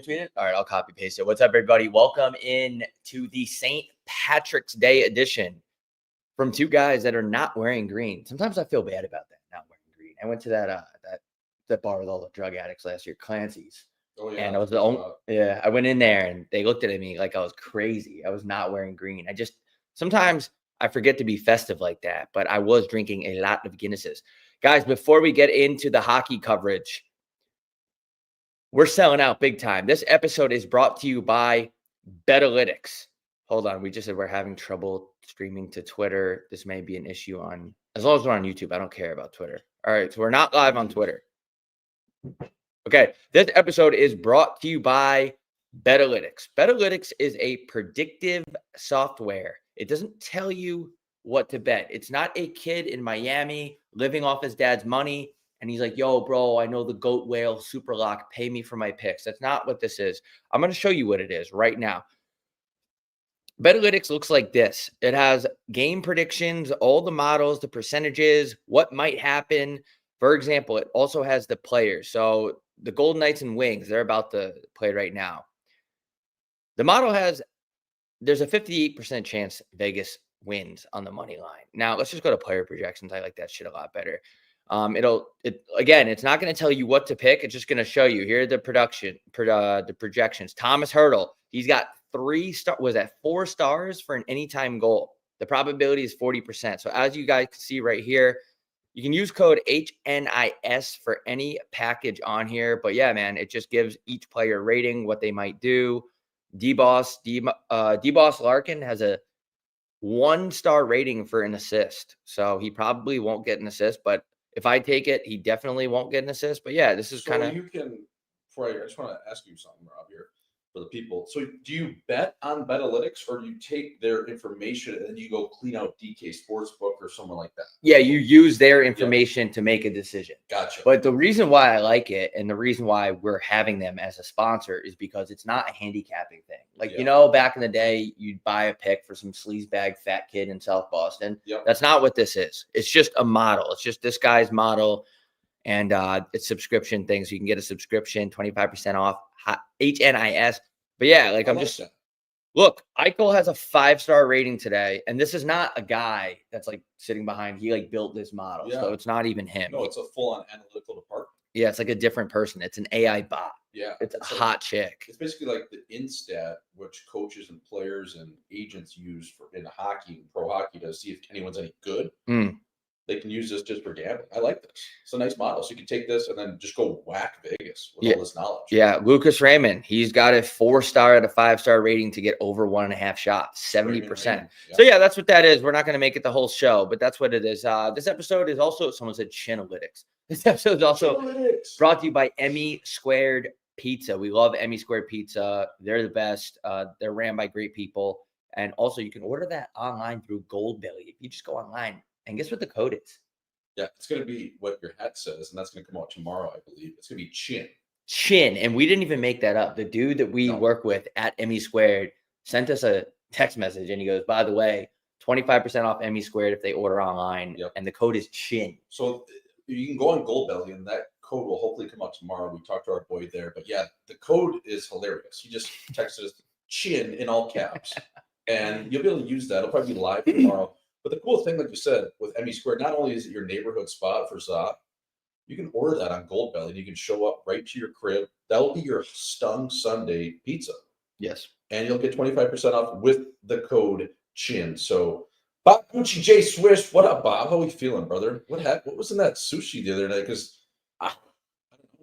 gonna tweet it? All right, I'll copy paste it. What's up, everybody? Welcome in to the St. Patrick's Day edition from two guys that are not wearing green. Sometimes I feel bad about that, not wearing green. I went to that bar with all the drug addicts last year, Clancy's. Oh yeah. And I was the only I went in there and they looked at me like I was crazy. I was not wearing green. Sometimes I forget to be festive like that, but I was drinking a lot of Guinnesses. Guys, before we get into the hockey coverage, we're selling out big time. This episode is brought to you by Betalytics. Hold on. We just said we're having trouble streaming to Twitter. This may be an issue as long as we're on YouTube. I don't care about Twitter. All right. So we're not live on Twitter. Okay. This episode is brought to you by Betalytics. Betalytics is a predictive software. It doesn't tell you what to bet. It's not a kid in Miami living off his dad's money. And he's like, yo, bro, I know the goat whale super lock. Pay me for my picks. That's not what this is. I'm going to show you what it is right now. Betalytics looks like this. It has game predictions, all the models, the percentages, what might happen. For example, it also has the players. So the Golden Knights and Wings, they're about to play right now. The model there's a 58% chance Vegas wins on the money line. Now, let's just go to player projections. I like that shit a lot better. It's not going to tell you what to pick. It's just going to show you here the the projections. Thomas Hertl, he's got 4 stars for an anytime goal. The probability is 40%. So as you guys can see right here, you can use code HNIS for any package on here. But yeah, man, it just gives each player rating, what they might do. D-Boss Larkin has a 1-star rating for an assist. So he probably won't get an assist, but if I take it, he definitely won't get an assist. But yeah, this is kind of. You can. I just want to ask you something, Rob, here for the people. So do you bet on Betalytics, or do you take their information and then you go clean out DK Sportsbook or somewhere like that? Yeah, you use their information to make a decision. Gotcha. But the reason why I like it and the reason why we're having them as a sponsor is because it's not a handicapping thing. Like, back in the day, you'd buy a pick for some sleazebag fat kid in South Boston. Yep. That's not what this is. It's just a model. It's just this guy's model. And it's subscription things. So you can get a subscription, 25% off, HNIS. But yeah, look, Eichel has a 5-star rating today. And this is not a guy that's like sitting behind. He like built this model. Yeah. So it's not even him. No, it's a full-on analytical department. Yeah, it's like a different person. It's an AI bot. Yeah. It's a hot chick. It's basically like the Instat, which coaches and players and agents use in hockey and pro hockey to see if anyone's any good. They can use this just for gambling. I like this. It's a nice model. So you can take this and then just go whack Vegas with all this knowledge. Yeah. Lucas Raymond, he's got a 4-star out of 5-star rating to get over 1.5 shots, 70%. Yeah. So yeah, that's what that is. We're not going to make it the whole show, but that's what it is. This episode is also, someone said Chinalytics. This episode is also brought to you by Emmy Squared Pizza. We love Emmy Squared Pizza. They're the best. They're ran by great people. And also you can order that online through Goldbelly. If you just go online. And guess what the code is? Yeah, it's going to be what your hat says, and that's going to come out tomorrow, I believe. It's going to be Chin. Chin, and we didn't even make that up. The dude that we work with at Emmy Squared sent us a text message, and he goes, by the way, 25% off Emmy Squared if they order online, and the code is Chin. So you can go on Goldbelly, and that code will hopefully come out tomorrow. We talked to our boy there. But yeah, the code is hilarious. He just texted us Chin in all caps, and you'll be able to use that. It'll probably be live tomorrow. But the cool thing, like you said, with Emmy Squared, not only is it your neighborhood spot for Zop, you can order that on Goldbelly, and you can show up right to your crib. That'll be your Stung Sunday pizza. Yes. And you'll get 25% off with the code CHIN. So, Bob Gucci J Swish, what up, Bob? How are you feeling, brother? What was in that sushi the other night? Because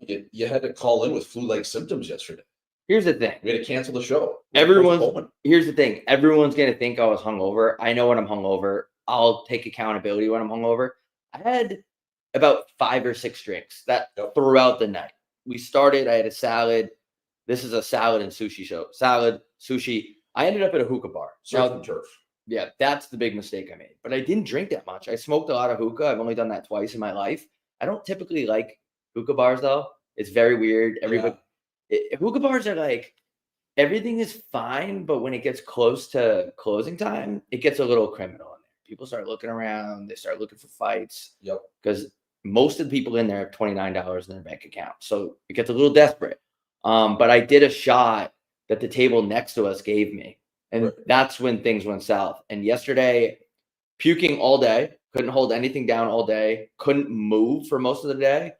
you had to call in with flu-like symptoms yesterday. Here's the thing. We had to cancel the show. Here's the thing. Everyone's going to think I was hungover. I know when I'm hungover. I'll take accountability when I'm hungover. I had about 5 or 6 drinks throughout the night. We started, I had a salad. This is a salad and sushi show. Salad, sushi. I ended up at a hookah bar. Surf and turf. Yeah, that's the big mistake I made. But I didn't drink that much. I smoked a lot of hookah. I've only done that twice in my life. I don't typically like hookah bars, though. It's very weird. Hookah bars are like, everything is fine, but when it gets close to closing time, it gets a little criminal in there. People start looking around. They start looking for fights. Yep. Because most of the people in there have $29 in their bank account. So it gets a little desperate. But I did a shot that the table next to us gave me. And Right. that's when things went south. And yesterday, puking all day, couldn't hold anything down all day, couldn't move for most of the day,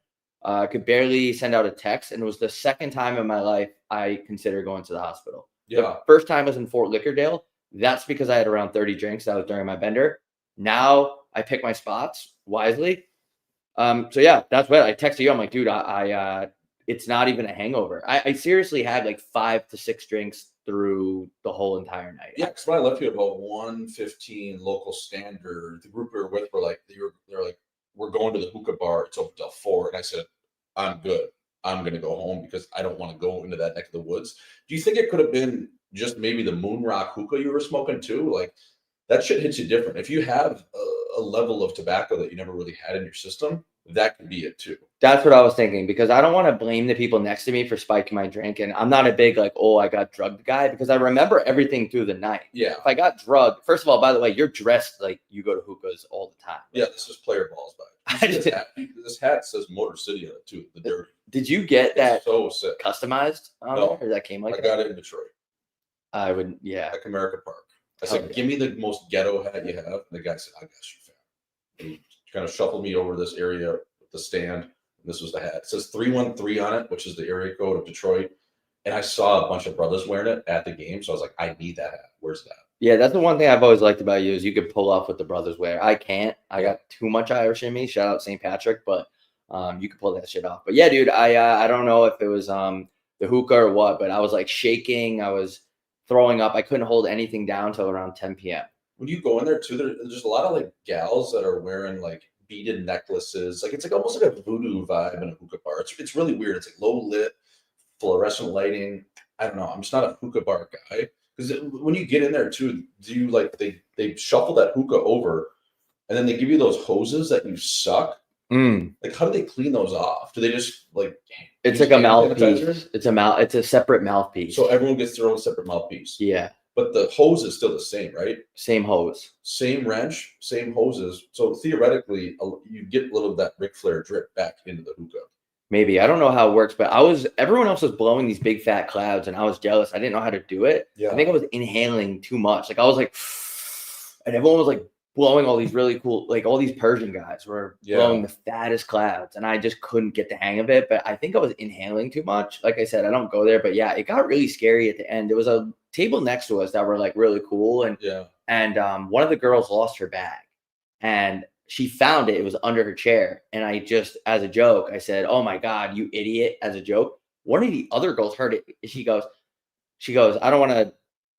could barely send out a text. And it was the second time in my life I considered going to the hospital. Yeah. The first time was in Fort Lickerdale. That's because I had around 30 drinks. That was during my bender. Now I pick my spots wisely. So yeah, that's what I texted you. I'm like, dude, it's not even a hangover. I seriously had like 5 to 6 drinks through the whole entire night. Yeah, because when I left you at about 1:15 local standard, the group we were with were like, they're like, we're going to the hookah bar. It's open till 4. And I said, I'm good. I'm gonna go home because I don't want to go into that neck of the woods. Do you think it could have been just maybe the Moon Rock hookah you were smoking too? Like that shit hits you different. If you have a level of tobacco that you never really had in your system, that could be it too. That's what I was thinking, because I don't want to blame the people next to me for spiking my drink. And I'm not a big like, oh, I got drugged guy, because I remember everything through the night. Yeah. If I got drugged, first of all, by the way, you're dressed like you go to hookahs all the time. Yeah, this is player balls by I this just- hat. This hat says Motor City on it too. The dirty. Did you get that It's so sick. customized on No. there, or that came like I that? got it in Detroit I would, yeah. at Comerica Park. I Oh, said, yeah. give me the most ghetto hat you have. And the guy said, I got you, fam. And he kind of shuffled me over this area with the stand. And this was the hat. It says 313 on it, which is the area code of Detroit. And I saw a bunch of brothers wearing it at the game. So I was like, I need that hat. Where's that? Yeah, that's the one thing I've always liked about you is you can pull off what the brothers wear. I can't. I got too much Irish in me. Shout out St. Patrick, but you can pull that shit off. But yeah, dude, I don't know if it was the hookah or what, but I was like shaking. I was throwing up. I couldn't hold anything down till around 10 p.m. When you go in there too, there's just a lot of like gals that are wearing like beaded necklaces. Like it's like almost like a voodoo vibe in a hookah bar. It's really weird. It's like low lit, fluorescent lighting. I don't know. I'm just not a hookah bar guy. Because when you get in there too, do you like they shuffle that hookah over, and then they give you those hoses that you suck? Like how do they clean those off? Do they just like? It's use like a hand mouthpiece. sanitizer? It's a separate mouthpiece. So everyone gets their own separate mouthpiece. yeah, But the hose is still the same, right? same hose. Same wrench, same hoses. So theoretically, you get a little of that Ric Flair drip back into the hookah. Maybe. I don't know how it works, but everyone else was blowing these big fat clouds and I was jealous. I didn't know how to do it. Yeah. I think I was inhaling too much. Like I was like, and everyone was like blowing all these really cool, like all these Persian guys were blowing the fattest clouds and I just couldn't get the hang of it. But I think I was inhaling too much. Like I said, I don't go there, but yeah, it got really scary at the end. There was a table next to us that were like really cool. And one of the girls lost her bag and she found it. It was under her chair. And I just, as a joke, I said, oh my God, you idiot, as a joke. One of the other girls heard it. She goes, I don't want to,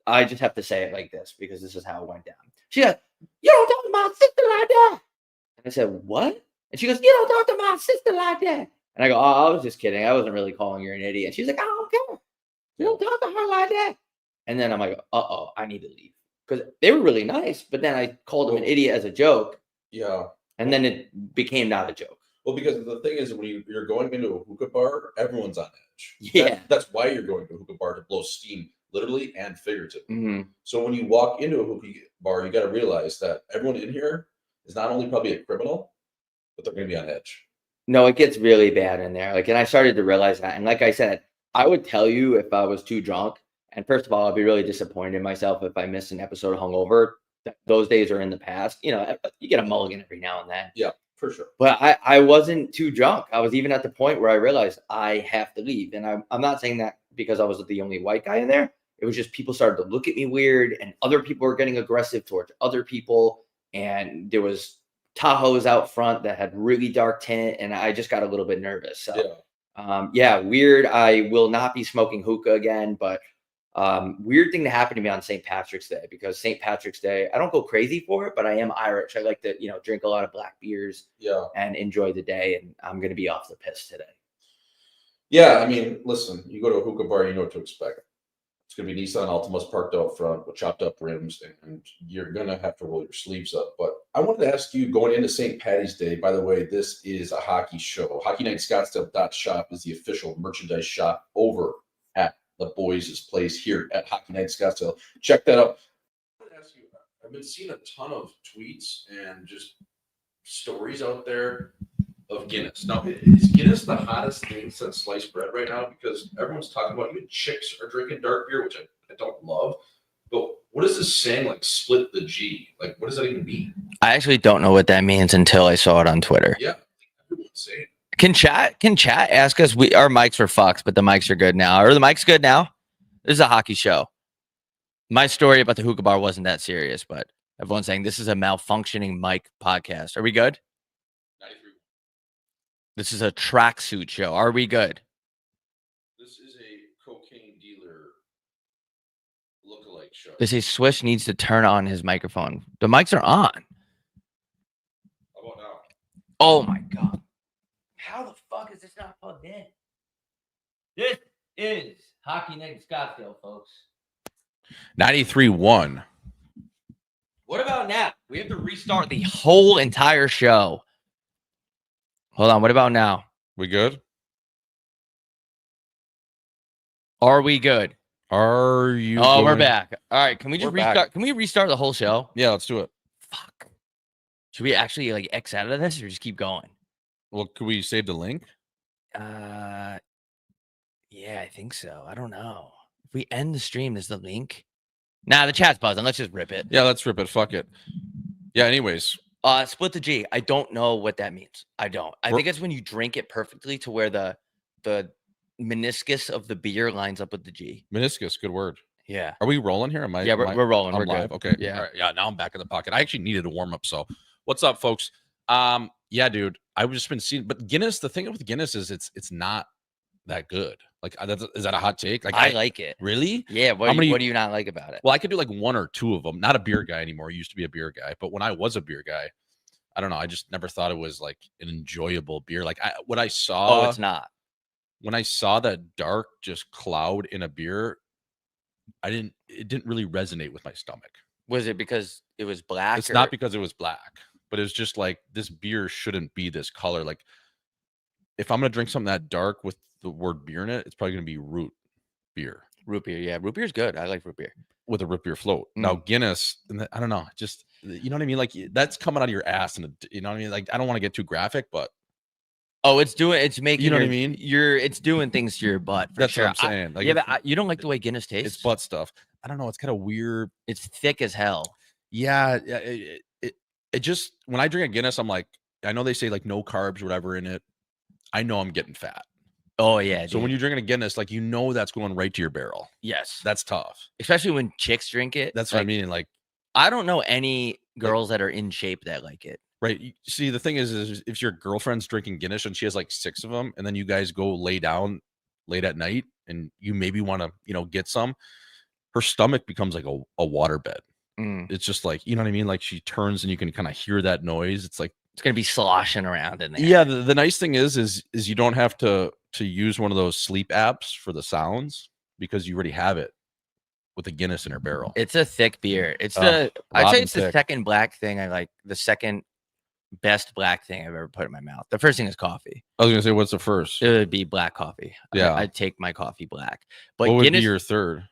I just have to say it like this because this is how it went down. She goes, you don't talk to my sister like that. And I said, what? And she goes, you don't talk to my sister like that. And I go, oh, I was just kidding. I wasn't really calling her an idiot. And she's like, I don't care. You don't talk to her like that. And then I'm like, uh-oh, I need to leave. Because they were really nice. But then I called them an idiot as a joke. Yeah. And then it became not a joke. Well, because the thing is, when you're going into a hookah bar, everyone's on edge. Yeah. That's why you're going to a hookah bar, to blow steam, literally and figuratively. Mm-hmm. So when you walk into a hookah bar, you got to realize that everyone in here is not only probably a criminal, but they're going to be on edge. No, it gets really bad in there. Like, and I started to realize that. And like I said, I would tell you if I was too drunk. And first of all, I'd be really disappointed in myself if I missed an episode hungover. Those days are in the past. You know, you get a mulligan every now and then. Yeah, for sure. But I wasn't too drunk. I was even at the point where I realized I have to leave. And I'm not saying that because I was the only white guy in there. It was just people started to look at me weird and other people were getting aggressive towards other people. And there was Tahoes out front that had really dark tint. And I just got a little bit nervous. So, weird. I will not be smoking hookah again, but weird thing to happen to me on St. Patrick's Day, because St. Patrick's Day, I don't go crazy for it, but I am Irish. I like to, drink a lot of black beers and enjoy the day. And I'm going to be off the piss today. Yeah. I mean, listen, you go to a hookah bar, you know what to expect. It's going to be Nissan Altimas parked out front with chopped up rims, and you're going to have to roll your sleeves up. But I wanted to ask you, going into St. Patty's Day, by the way, this is a hockey show. HockeyNightScottsdale.shop is the official merchandise shop over at the boys' place here at Hockey Night Scottsdale. Check that out. I wanted to ask you, I've been seeing a ton of tweets and just stories out there of Guinness. Now, is Guinness the hottest thing since sliced bread right now? Because everyone's talking about, even chicks are drinking dark beer, which I don't love. But what is this saying, like split the G? Like, what does that even mean? I actually don't know what that means until I saw it on Twitter. Yeah, everyone's saying. Can chat ask us? Our mics were fucked, but the mics are good now. Are the mics good now? This is a hockey show. My story about the hookah bar wasn't that serious, but everyone's saying this is a malfunctioning mic podcast. Are we good? 93. This is a tracksuit show. Are we good? This is a cocaine dealer lookalike show. They say Swish needs to turn on his microphone. The mics are on. How about now? Oh my god. How the fuck is this not plugged in? This is Hockey Night in Scottsdale, folks. 93.1. What about now? We have to restart the whole entire show. Hold on. What about now? We good? Are we good? Are you? Oh, we're going- back. All right. Can we just We're back. restart? Can we restart the whole show? Yeah, let's do it. Fuck. Should we actually like X out of this or just keep going? Well, could we save the link? Yeah, I think so. I don't know. If we end the stream, is the link? Nah, the chat's buzzing. Let's just rip it. Yeah, let's rip it. Fuck it. Yeah. Anyways, Split the G. I don't know what that means. I don't. I think it's when you drink it perfectly to where the meniscus of the beer lines up with the G. meniscus. Good word. Yeah. Are we rolling here? Yeah, we're rolling. I'm We're live. good. Okay. Yeah. All right. Yeah. Now I'm back in the pocket. I actually needed a warm up. So, what's up, folks? Yeah, dude. I've just been seeing, but Guinness. The thing with Guinness is it's not that good. Like, is that a hot take? Like, I like it. really. Yeah. What do you not like about it? Well, I could do like one or two of them. Not a beer guy anymore. I used to be a beer guy, but when I was a beer guy, I don't know. I just never thought it was like an enjoyable beer. Like what I saw. Oh, it's not. When I saw that dark just cloud in a beer, it didn't really resonate with my stomach. Was it because it was black? It's not because it was black, but it's just like this beer shouldn't be this color. Like if I'm gonna drink something that dark with the word beer in it, it's probably gonna be root beer root beer. Yeah, root beer's good. I like root beer. with a root beer float. Now Guinness, I don't know, just you know what I mean. Like that's coming out of your ass, and you know what I mean. Like I don't want to get too graphic, but oh, it's making you know what I mean. It's doing things to your butt. For That's sure. what I'm saying. Like Yeah, but you don't like the way Guinness tastes. it's butt stuff. I don't know. It's kind of weird. It's thick as hell. Yeah, it just when I drink a Guinness, I'm like, I know they say like no carbs, or whatever in it. I know I'm getting fat. Oh yeah. So when you're drinking a Guinness, like you know that's going right to your barrel. yes, That's tough. especially when chicks drink it. That's what I mean. Like, I don't know any girls that are in shape that like it. right? See, the thing is if your girlfriend's drinking Guinness and she has like 6 of them, and then you guys go lay down late at night, and you maybe want to get some, her stomach becomes like a waterbed. It's just like, you know what I mean? Like she turns and you can kind of hear that noise. It's like It's gonna be sloshing around in there. yeah. The nice thing is you don't have to use one of those sleep apps for the sounds because you already have it with a Guinness in her barrel. It's a thick beer. It's Oh, I'd say rotten it's the thick. second black thing I like. The second best black thing I've ever put in my mouth. The first thing is coffee. I was gonna say, what's the first? It would be black coffee. Yeah. I'd take my coffee black. But What would Guinness, be your third?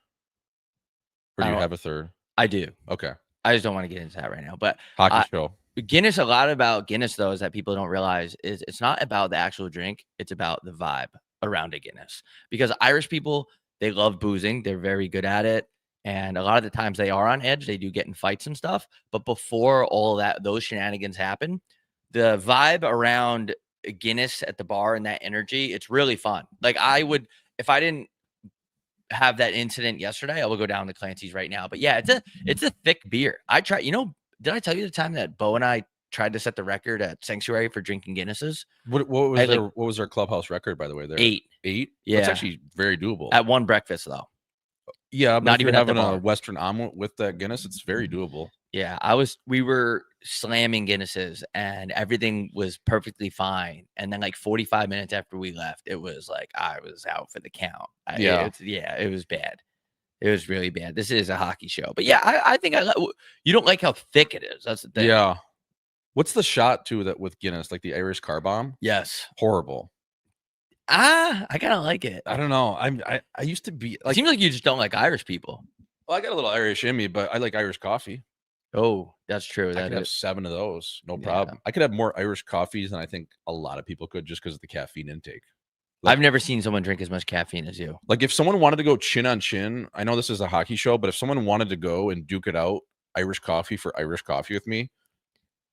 Or do I you don't- have a third? I do. Okay. I just don't want to get into that right now. But Hockey show. Guinness, a lot about Guinness though is that people don't realize is it's not about the actual drink, it's about the vibe around a Guinness. Because Irish people, they love boozing, they're very good at it, and a lot of the times they are on edge, they do get in fights and stuff. But before all that, those shenanigans happen, the vibe around Guinness at the bar and that energy, it's really fun. Like I would, if I didn't have that incident yesterday, I will go down to Clancy's right now. But yeah, it's a thick beer. I tried, did I tell you the time that Bo and I tried to set the record at Sanctuary for drinking Guinnesses? What was I, their what was their clubhouse record, by the way? There 8 8. Yeah. That's actually very doable. at one breakfast though. Yeah, but not if you're even at the having a bar. Western omelet with that Guinness, it's very doable. Yeah, we were slamming Guinnesses and everything was perfectly fine. And then like 45 minutes after we left, it was like I was out for the count. It was bad. It was really bad. This is a hockey show. But yeah, I think you don't like how thick it is. That's the thing. Yeah. What's the shot too that with Guinness, like the Irish car bomb? Yes. Horrible. I kind of like it. I don't know. I used to be It like, seems like you just don't like Irish people. well, I got a little Irish in me, but I like Irish coffee. Oh, that's true. I That could have is. 7 of those, no Yeah. problem. I could have more Irish coffees than I think a lot of people could just because of the caffeine intake. I've never seen someone drink as much caffeine as you. Like if someone wanted to go chin on chin, I know this is a hockey show, but if someone wanted to go and duke it out, Irish coffee for Irish coffee with me,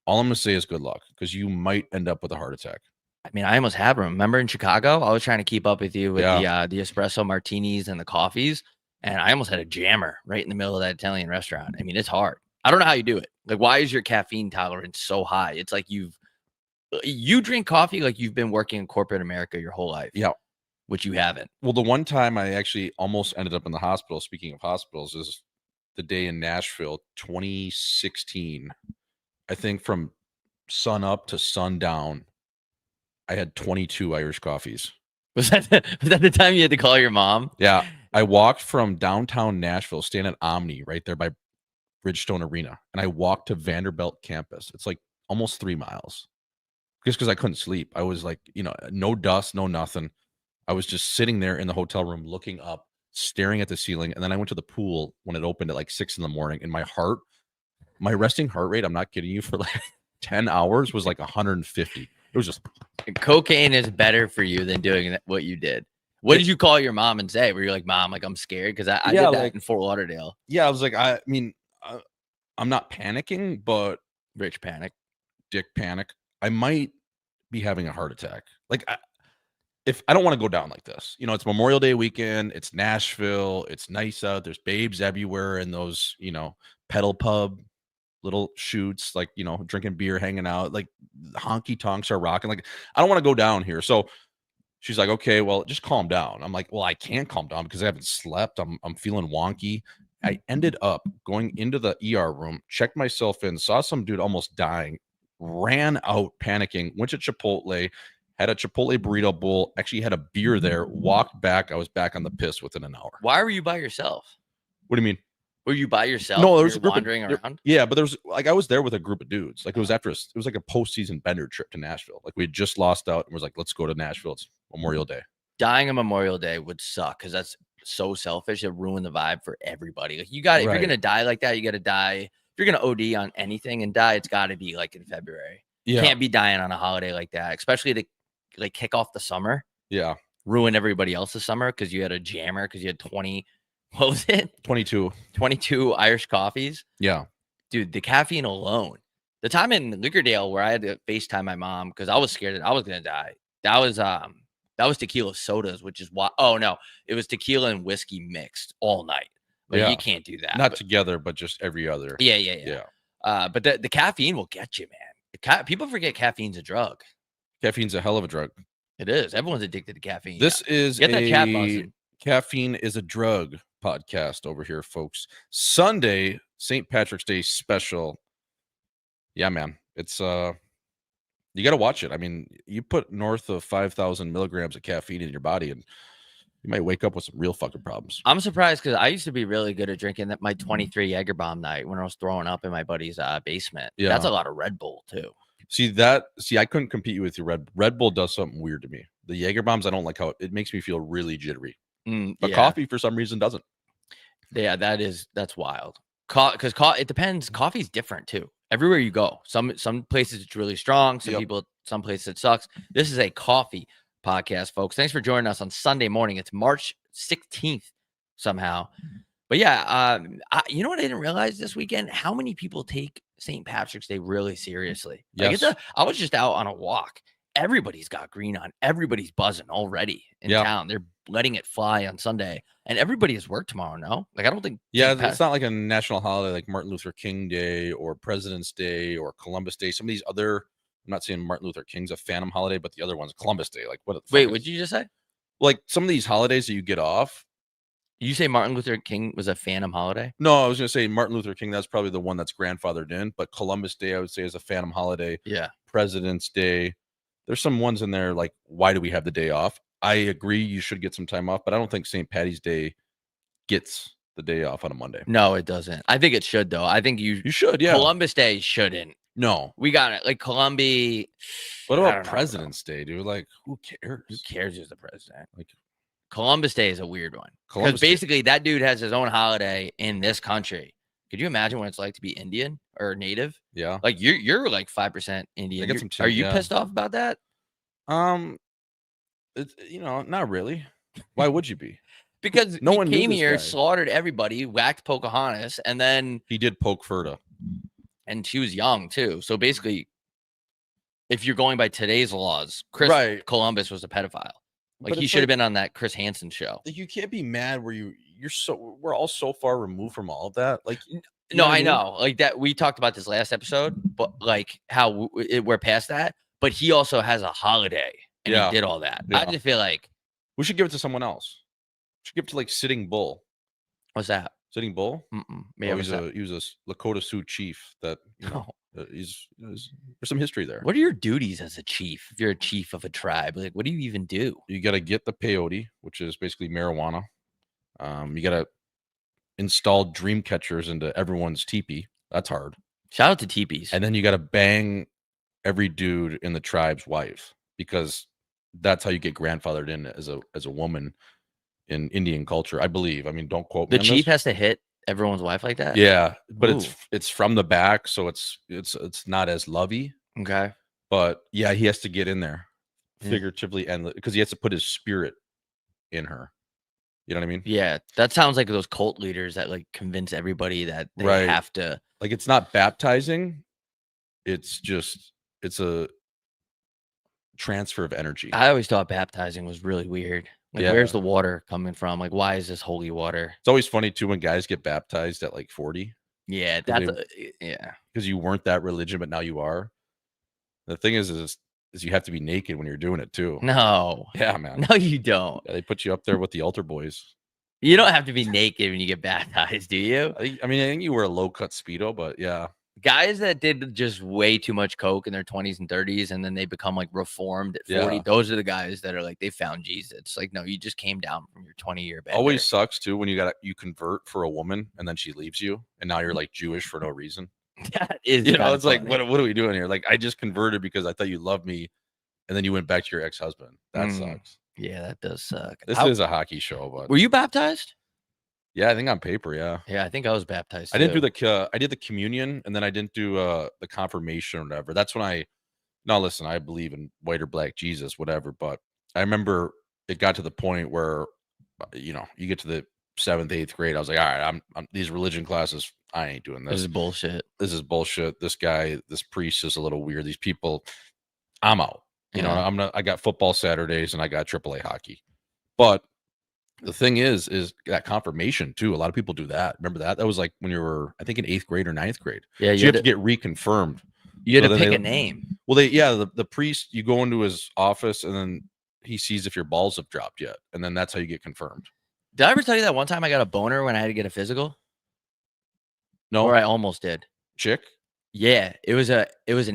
all I'm gonna say is good luck because you might end up with a heart attack. I mean, I almost had one. Remember in Chicago, I was trying to keep up with you with the espresso martinis and the coffees, and I almost had a jammer right in the middle of that Italian restaurant. I mean, it's hard. I don't know how you do it. Like, why is your caffeine tolerance so high? It's like you drink coffee like you've been working in corporate America your whole life. Yeah. Which you haven't. Well, the one time I actually almost ended up in the hospital, speaking of hospitals, is the day in Nashville, 2016. I think from sun up to sundown, I had 22 Irish coffees. Was that the time you had to call your mom? Yeah. I walked from downtown Nashville, staying at Omni right there by Bridgestone Arena, and I walked to Vanderbilt campus. It's like almost 3 miles just because I couldn't sleep. I was like, no dust, no nothing. I was just sitting there in the hotel room looking up, staring at the ceiling. And then I went to the pool when it opened at like 6 in the morning. And my resting heart rate, I'm not kidding you, for like 10 hours was like 150. It was just. Cocaine is better for you than doing what you did. What did you call your mom and say? Were you like, Mom, like I'm scared? Because I did that in Fort Lauderdale. Yeah, I was like, I mean, I'm not panicking, but Rich panic. Dick panic. I might be having a heart attack. Like, if I don't want to go down like this, it's Memorial Day weekend, it's Nashville, it's nice out, there's babes everywhere in those, pedal pub little shoots, like, drinking beer, hanging out, like honky tonks are rocking. Like, I don't want to go down here. So she's like, okay, well, just calm down. I'm like, well, I can't calm down because I haven't slept. I'm feeling wonky. I ended up going into the ER room, checked myself in, saw some dude almost dying, ran out panicking, went to Chipotle, had a Chipotle burrito bowl, actually had a beer there, walked back. I was back on the piss within an hour. Why were you by yourself? What do you mean? Were you by yourself? No, there was a group wandering around. Yeah, but there was like, I was there with a group of dudes. Like it was like a postseason bender trip to Nashville. Like we had just lost out and was like, let's go to Nashville. It's Memorial Day. Dying on Memorial Day would suck because that's so selfish. It ruined the vibe for everybody. Like if you're gonna die like that, you got to die. If you're gonna OD on anything and die, it's got to be like in February. Yeah. You can't be dying on a holiday like that, especially to like kick off the summer. Yeah. Ruin everybody else's summer because you had a jammer because you had 20. What was it? 22 Irish coffees. Yeah. Dude, the caffeine alone. The time in Liquordale where I had to FaceTime my mom because I was scared that I was gonna die. That was tequila sodas, which is why. Oh no, it was tequila and whiskey mixed all night. Like you can't do that. Not together, but just every other. Yeah. But the caffeine will get you, man. People forget caffeine's a drug. Caffeine's a hell of a drug. It is. Everyone's addicted to caffeine. This is get that chat buzzing. Caffeine is a drug podcast over here, folks. Sunday, St. Patrick's Day special. Yeah, man. It's you got to watch it. I mean, you put north of 5,000 milligrams of caffeine in your body and you might wake up with some real fucking problems. I'm surprised because I used to be really good at drinking my 23 Jaeger bomb night when I was throwing up in my buddy's basement. Yeah. That's a lot of Red Bull too. See, I couldn't compete with your Red Bull does something weird to me. The Jaeger bombs, I don't like how it makes me feel really jittery. But coffee for some reason doesn't. Yeah, that's wild. Because it depends. Coffee's different too. Everywhere you go, some places it's really strong. Some places it sucks. This is a coffee podcast, folks. Thanks for joining us on Sunday morning. It's March 16th somehow. But yeah, you know what I didn't realize this weekend? How many people take St. Patrick's Day really seriously? Yes. Like I was just out on a walk. Everybody's got green on. Everybody's buzzing already in town. They're letting it fly on Sunday. And everybody has work tomorrow, no? Like, I don't think... Yeah, it's not like a national holiday like Martin Luther King Day or President's Day or Columbus Day. Some of these other... I'm not saying Martin Luther King's a phantom holiday, but the other one's Columbus Day. Like, what? Wait, what did you just say? Like, some of these holidays that you get off... You say Martin Luther King was a phantom holiday? No, I was going to say Martin Luther King, that's probably the one that's grandfathered in. But Columbus Day, I would say, is a phantom holiday. Yeah. President's Day. There's some ones in there like, why do we have the day off? I agree you should get some time off, but I don't think St. Patty's Day gets the day off on a Monday. No, it doesn't. I think it should, though. I think you should, yeah. Columbus Day shouldn't. No. We got it. Like Columbia. What about President's Day, dude? Like, who cares? Who cares who's the president? Like, Columbus Day is a weird one. Because basically that dude has his own holiday in this country. Could you imagine what it's like to be Indian or native? Yeah. Like you're like 5% Indian. get You're- some Are tin- you yeah. pissed off about that? It's not really. Why would you be? Because No he one knew came this here, guy. slaughtered everybody, whacked Pocahontas, and then He did poke Ferda. and she was young too. So basically, if you're going by today's laws, Chris Right. Columbus was a pedophile. Like But he it's should have like- been on that Chris Hansen show. Like, you can't be mad where we're all so far removed from all of that. Like, you No, what I mean? know. Like that, we talked about this last episode, but like how we're past that. But he also has a holiday, and Yeah. he did all that. Yeah. I just feel like, We should give it to someone else. We should give it to like Sitting Bull. what's that? Sitting Bull. Yeah, He was a Lakota Sioux chief that there's some history there. What are your duties as a chief? If you're a chief of a tribe, like what do you even do? You got to get the peyote, which is basically marijuana. You got to install dream catchers into everyone's teepee. That's hard. Shout out to teepees. And then you got to bang every dude in the tribe's wife, because that's how you get grandfathered in as a woman in Indian culture, I believe. I mean, don't quote me The on chief this. has to hit everyone's wife like that. Yeah, but Ooh. it's from the back, so it's not as lovey. Okay. But yeah, he has to get in there Yeah. figuratively, and because he has to put his spirit in her. You know what I mean? Yeah, that sounds like those cult leaders that like convince everybody that they Right. have to. Like, it's not baptizing, it's a transfer of energy. I always thought baptizing was really weird. Like, where's the water coming from? Like, why is this holy water? It's always funny too when guys get baptized at like 40, Yeah, Because that's yeah. because you weren't that religion, but now you are. The thing is you have to be naked when you're doing it too. No, Yeah, man. no, you don't. Yeah, they put you up there with the altar boys. You don't have to be naked when you get baptized, do you? I mean, I think you wear a low cut Speedo, but yeah. Guys that did just way too much coke in their 20s and 30s, and then they become like reformed at 40. Yeah. Those are the guys that are like they found Jesus. It's like, no, you just came down from your 20-year bender. Always sucks too when you convert for a woman and then she leaves you, and now you're like Jewish for no reason. That is, You know, kinda it's like, funny. what are we doing here? Like, I just converted because I thought you loved me, and then you went back to your ex-husband. That sucks. Yeah, that does suck. This How- is a hockey show, but Were you baptized? yeah, I think on paper, yeah. Yeah, I think I was baptized. I didn't do too. I did the communion, and then I didn't do the confirmation or whatever. That's when now listen, I believe in white or black Jesus, whatever, but I remember it got to the point where you get to the 7th, 8th grade. I was like, all right, I'm these religion classes, I ain't doing This this. is bullshit. This is bullshit. This guy, this priest is a little weird. These people, I'm out. Yeah. I got football Saturdays and I got AAA hockey. But the thing is that confirmation too. A lot of people do that. Remember that? That was like when you were, I think, in 8th grade or 9th grade. Yeah, So you have to get reconfirmed. you had so to then pick they- a name. Well, the priest, you go into his office and then he sees if your balls have dropped yet, and then that's how you get confirmed. Did I ever tell you that one time I got a boner when I had to get a physical? No, Or I almost did. chick. Yeah, it was an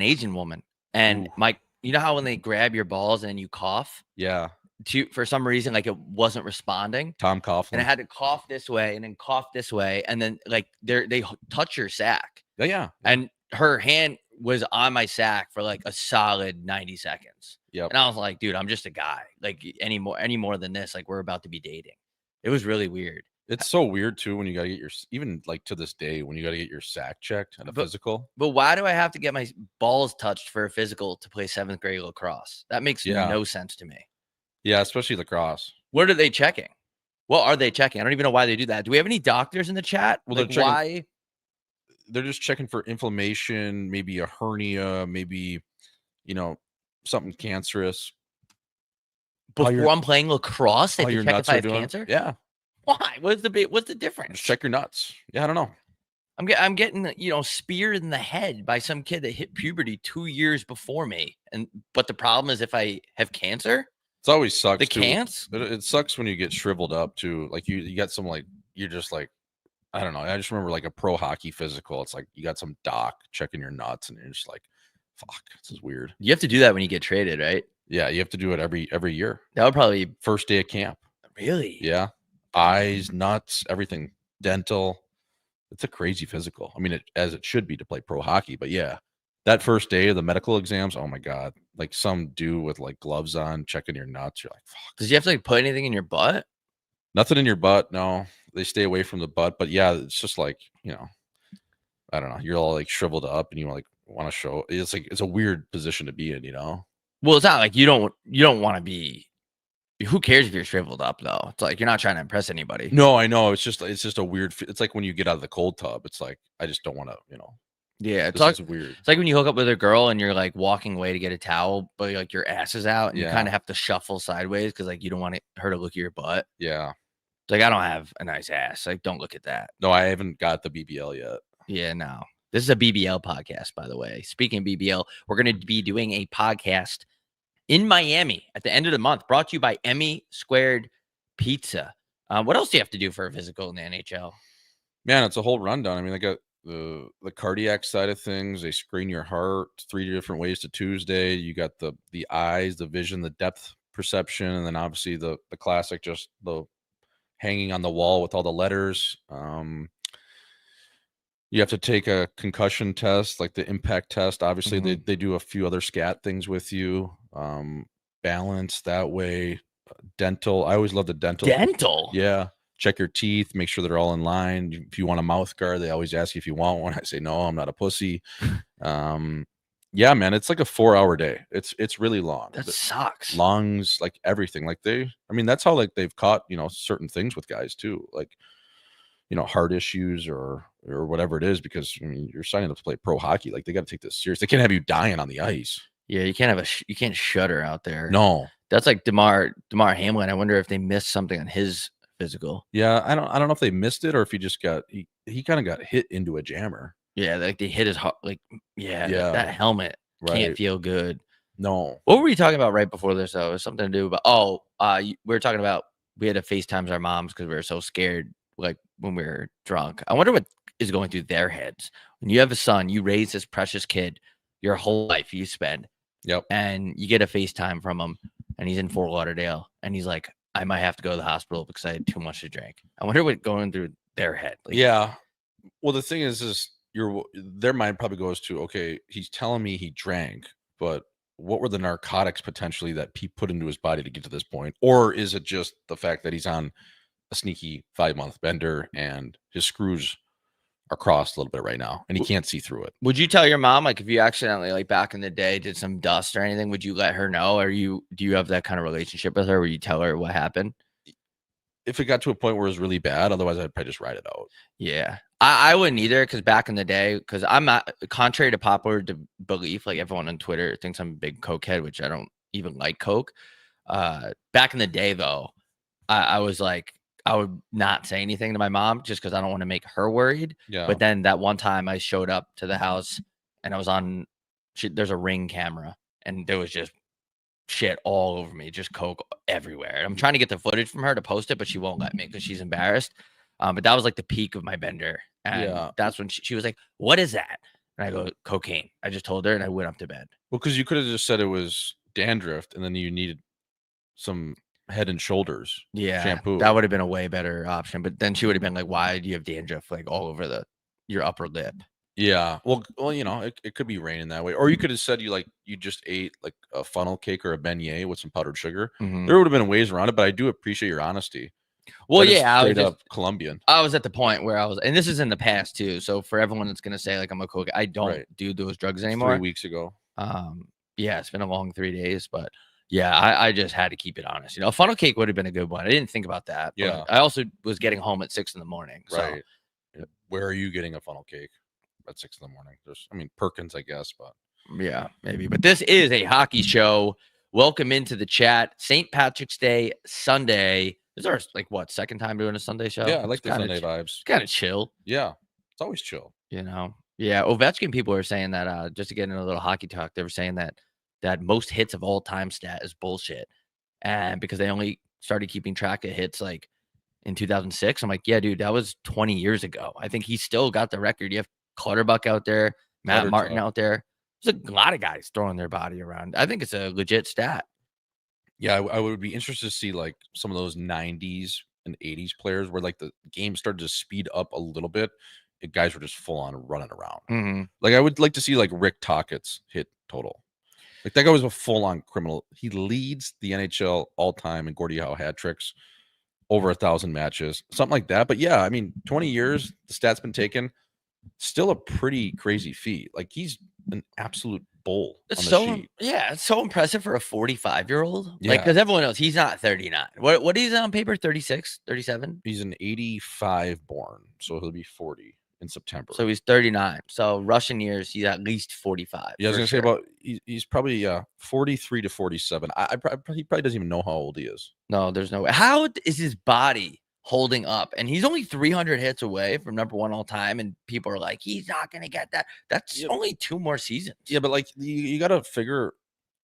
Asian woman, and Ooh. you know how when they grab your balls and you cough, Yeah, for some reason like it wasn't responding, Tom Coughlin. and I had to cough this way and then cough this way, and then like they touch your sack, yeah. and her hand was on my sack for like a solid 90 seconds. Yep. And I was like, dude, I'm just a guy. Like any more than this, like we're about to be dating. It was really weird. It's so weird too when you gotta get even like to this day when you gotta get your sack checked at a But- physical. But why do I have to get my balls touched for a physical to play 7th grade lacrosse? That makes Yeah. no sense to me. Yeah, especially lacrosse. What are they checking? What are they checking? I don't even know why they do that. Do we have any doctors in the chat? Well, they're Like, checking- why? They're just checking for inflammation, maybe a hernia, maybe something cancerous. How Before your- I'm playing lacrosse, they How have to your check nuts if I are have doing. cancer? Yeah, Why? What's the difference? just check your nuts. Yeah, I don't know. I'm getting speared in the head by some kid that hit puberty 2 years before me. But the problem is if I have cancer, It's always sucks. the too. cans. It sucks when you get shriveled up too. Like you got some you're just like, I don't know. I just remember like a pro hockey physical. It's like you got some doc checking your nuts, and you're just like, fuck, this is weird. You have to do that when you get traded, right? Yeah, you have to do it every year. That would probably First day of camp. really. Yeah, eyes, nuts, everything, dental. It's a crazy physical. I mean, as it should be to play pro hockey. But yeah, that first day of the medical exams, oh my god, like some dude with like gloves on checking your nuts. You're like, fuck. Does you have to like put anything in your butt? Nothing in your butt. No, they stay away from the butt. But yeah, it's just like I don't know. You're all like shriveled up and you like want to show. It's like it's a weird position to be in, you know. Well, it's not like you don't want to be. Who cares if you're shriveled up though? It's like you're not trying to impress anybody. No, I know. It's just a weird. It's like when you get out of the cold tub. It's like I just don't want to, you know. Yeah, it's This like is weird. it's like when you hook up with a girl and you're like walking away to get a towel, but like your ass is out and you Yeah. kind of have to shuffle sideways because like you don't want her to look at your butt. Yeah. It's like I don't have a nice ass. Like don't look at that. No, I haven't got the BBL yet. Yeah, no. This is a BBL podcast, by the way. Speaking of BBL, we're going to be doing a podcast in Miami at the end of the month, brought to you by Emmy Squared Pizza. What else do you have to do for a physical in the NHL? Man, it's a whole rundown. I mean, they got the cardiac side of things. They screen your heart 3 different ways to Tuesday. You got the eyes, the vision, the depth perception, and then obviously the classic, just the hanging on the wall with all the letters. You have to take a concussion test, like the impact test. Obviously, they do a few other scat things with you. Balance that way. Dental. I always love the dental. Dental? Yeah. Check your teeth. Make sure they're all in line. If you want a mouth guard, they always ask you if you want one. I say, no, I'm not a pussy. Yeah, man, it's like a 4-hour day. It's really long. That sucks. Lungs, like everything. Like I mean, that's how like they've caught, you know, certain things with guys too. Like, you know, heart issues or whatever it is, because I mean, you're signing up to play pro hockey. Like they got to take this serious. They can't have you dying on the ice. Yeah, you can't have you can't shudder out there. No, that's like Damar Hamlin. I wonder if they missed something on his physical. Yeah, I don't know if they missed it or if he just got he kind of got hit into a jammer. Yeah, like they hit his heart. Like that helmet can't feel good. No. What were we talking about right before this though? It was something to do about we were talking about we had to FaceTime our moms because we were so scared. Like when we were drunk. I wonder what is going through their heads. When you have a son, you raise this precious kid, your whole life you spend. Yep. And you get a FaceTime from him and he's in Fort Lauderdale and he's like, I might have to go to the hospital because I had too much to drink. I wonder what's going through their head. Like, yeah. Well, the thing is their mind probably goes to, okay, he's telling me he drank, but what were the narcotics potentially that he put into his body to get to this point? Or is it just the fact that he's on a sneaky 5-month bender and his screws are crossed a little bit right now and he can't see through it? Would you tell your mom, like if you accidentally, like back in the day, did some dust or anything, would you let her know? Or do you have that kind of relationship with her where you tell her what happened? If it got to a point where it was really bad, otherwise I'd probably just ride it out. Yeah. I wouldn't either, because back in the day, because I'm not, contrary to popular belief, like everyone on Twitter thinks I'm a big cokehead, which I don't even like coke. Back in the day though, I was like, I would not say anything to my mom just because I don't want to make her worried. Yeah. But then that one time I showed up to the house and I was on, there's a Ring camera and there was just shit all over me, just coke everywhere. I'm trying to get the footage from her to post it, but she won't let me because she's embarrassed. But that was like the peak of my bender. And that's when she was like, what is that? And I go, cocaine. I just told her and I went up to bed. Well, because you could have just said it was dandruff and then you needed some Head and Shoulders shampoo. That would have been a way better option. But then she would have been like, why do you have dandruff like all over your upper lip? Yeah. Well, you know, it could be raining that way. Or you could have said you just ate like a funnel cake or a beignet with some powdered sugar. Mm-hmm. There would have been ways around it, but I do appreciate your honesty. Well, yeah, straight up Colombian. I was at the point where I was, and this is in the past too. So for everyone that's gonna say like I'm a coke, I don't do those drugs anymore. 3 weeks ago. Yeah, it's been a long 3 days, but yeah, I just had to keep it honest. You know, a funnel cake would have been a good one. I didn't think about that. Yeah. I also was getting home at 6 a.m. So right. Where are you getting a funnel cake at 6 a.m? Perkins, I guess, but yeah, maybe. But this is a hockey show. Welcome into the chat. St. Patrick's Day Sunday. This is our second time doing a Sunday show? Yeah, I like the Sunday vibes. Kind of chill. Yeah, it's always chill. You know. Yeah, Ovechkin people are saying that just to get into a little hockey talk, they were saying that most hits of all time stat is bullshit. And because they only started keeping track of hits like in 2006. I'm like, yeah, dude, that was 20 years ago. I think he's still got the record. You have Clutterbuck out there, Matt Martin out there. There's a lot of guys throwing their body around. I think it's a legit stat. Yeah, I would be interested to see like some of those 90s and 80s players where like the game started to speed up a little bit. Guys were just full on running around. Mm-hmm. Like I would like to see like Rick Tockett's hit total. Like that guy was a full on criminal. He leads the NHL all time in Gordie Howe hat tricks, over 1,000 matches, something like that. But yeah, I mean, 20 years, the stat's been taken. still a pretty crazy feat. Like he's an absolute bull It's on the so sheet. yeah, it's so impressive for a 45-year-old. Like, Yeah. because everyone knows he's not 39. What is on paper? 36, 37? He's an 85 born, so he'll be 40 in September. So he's 39. So Russian years, he's at least 45. Yeah, I was for gonna say sure. about he's probably 43 to 47. He probably doesn't even know how old he is. No, there's no way. How is his body holding up? And he's only 300 hits away from #1 all time, and people are like, he's not gonna get that. That's Yep. only 2 more seasons. Yeah, but like you got to figure,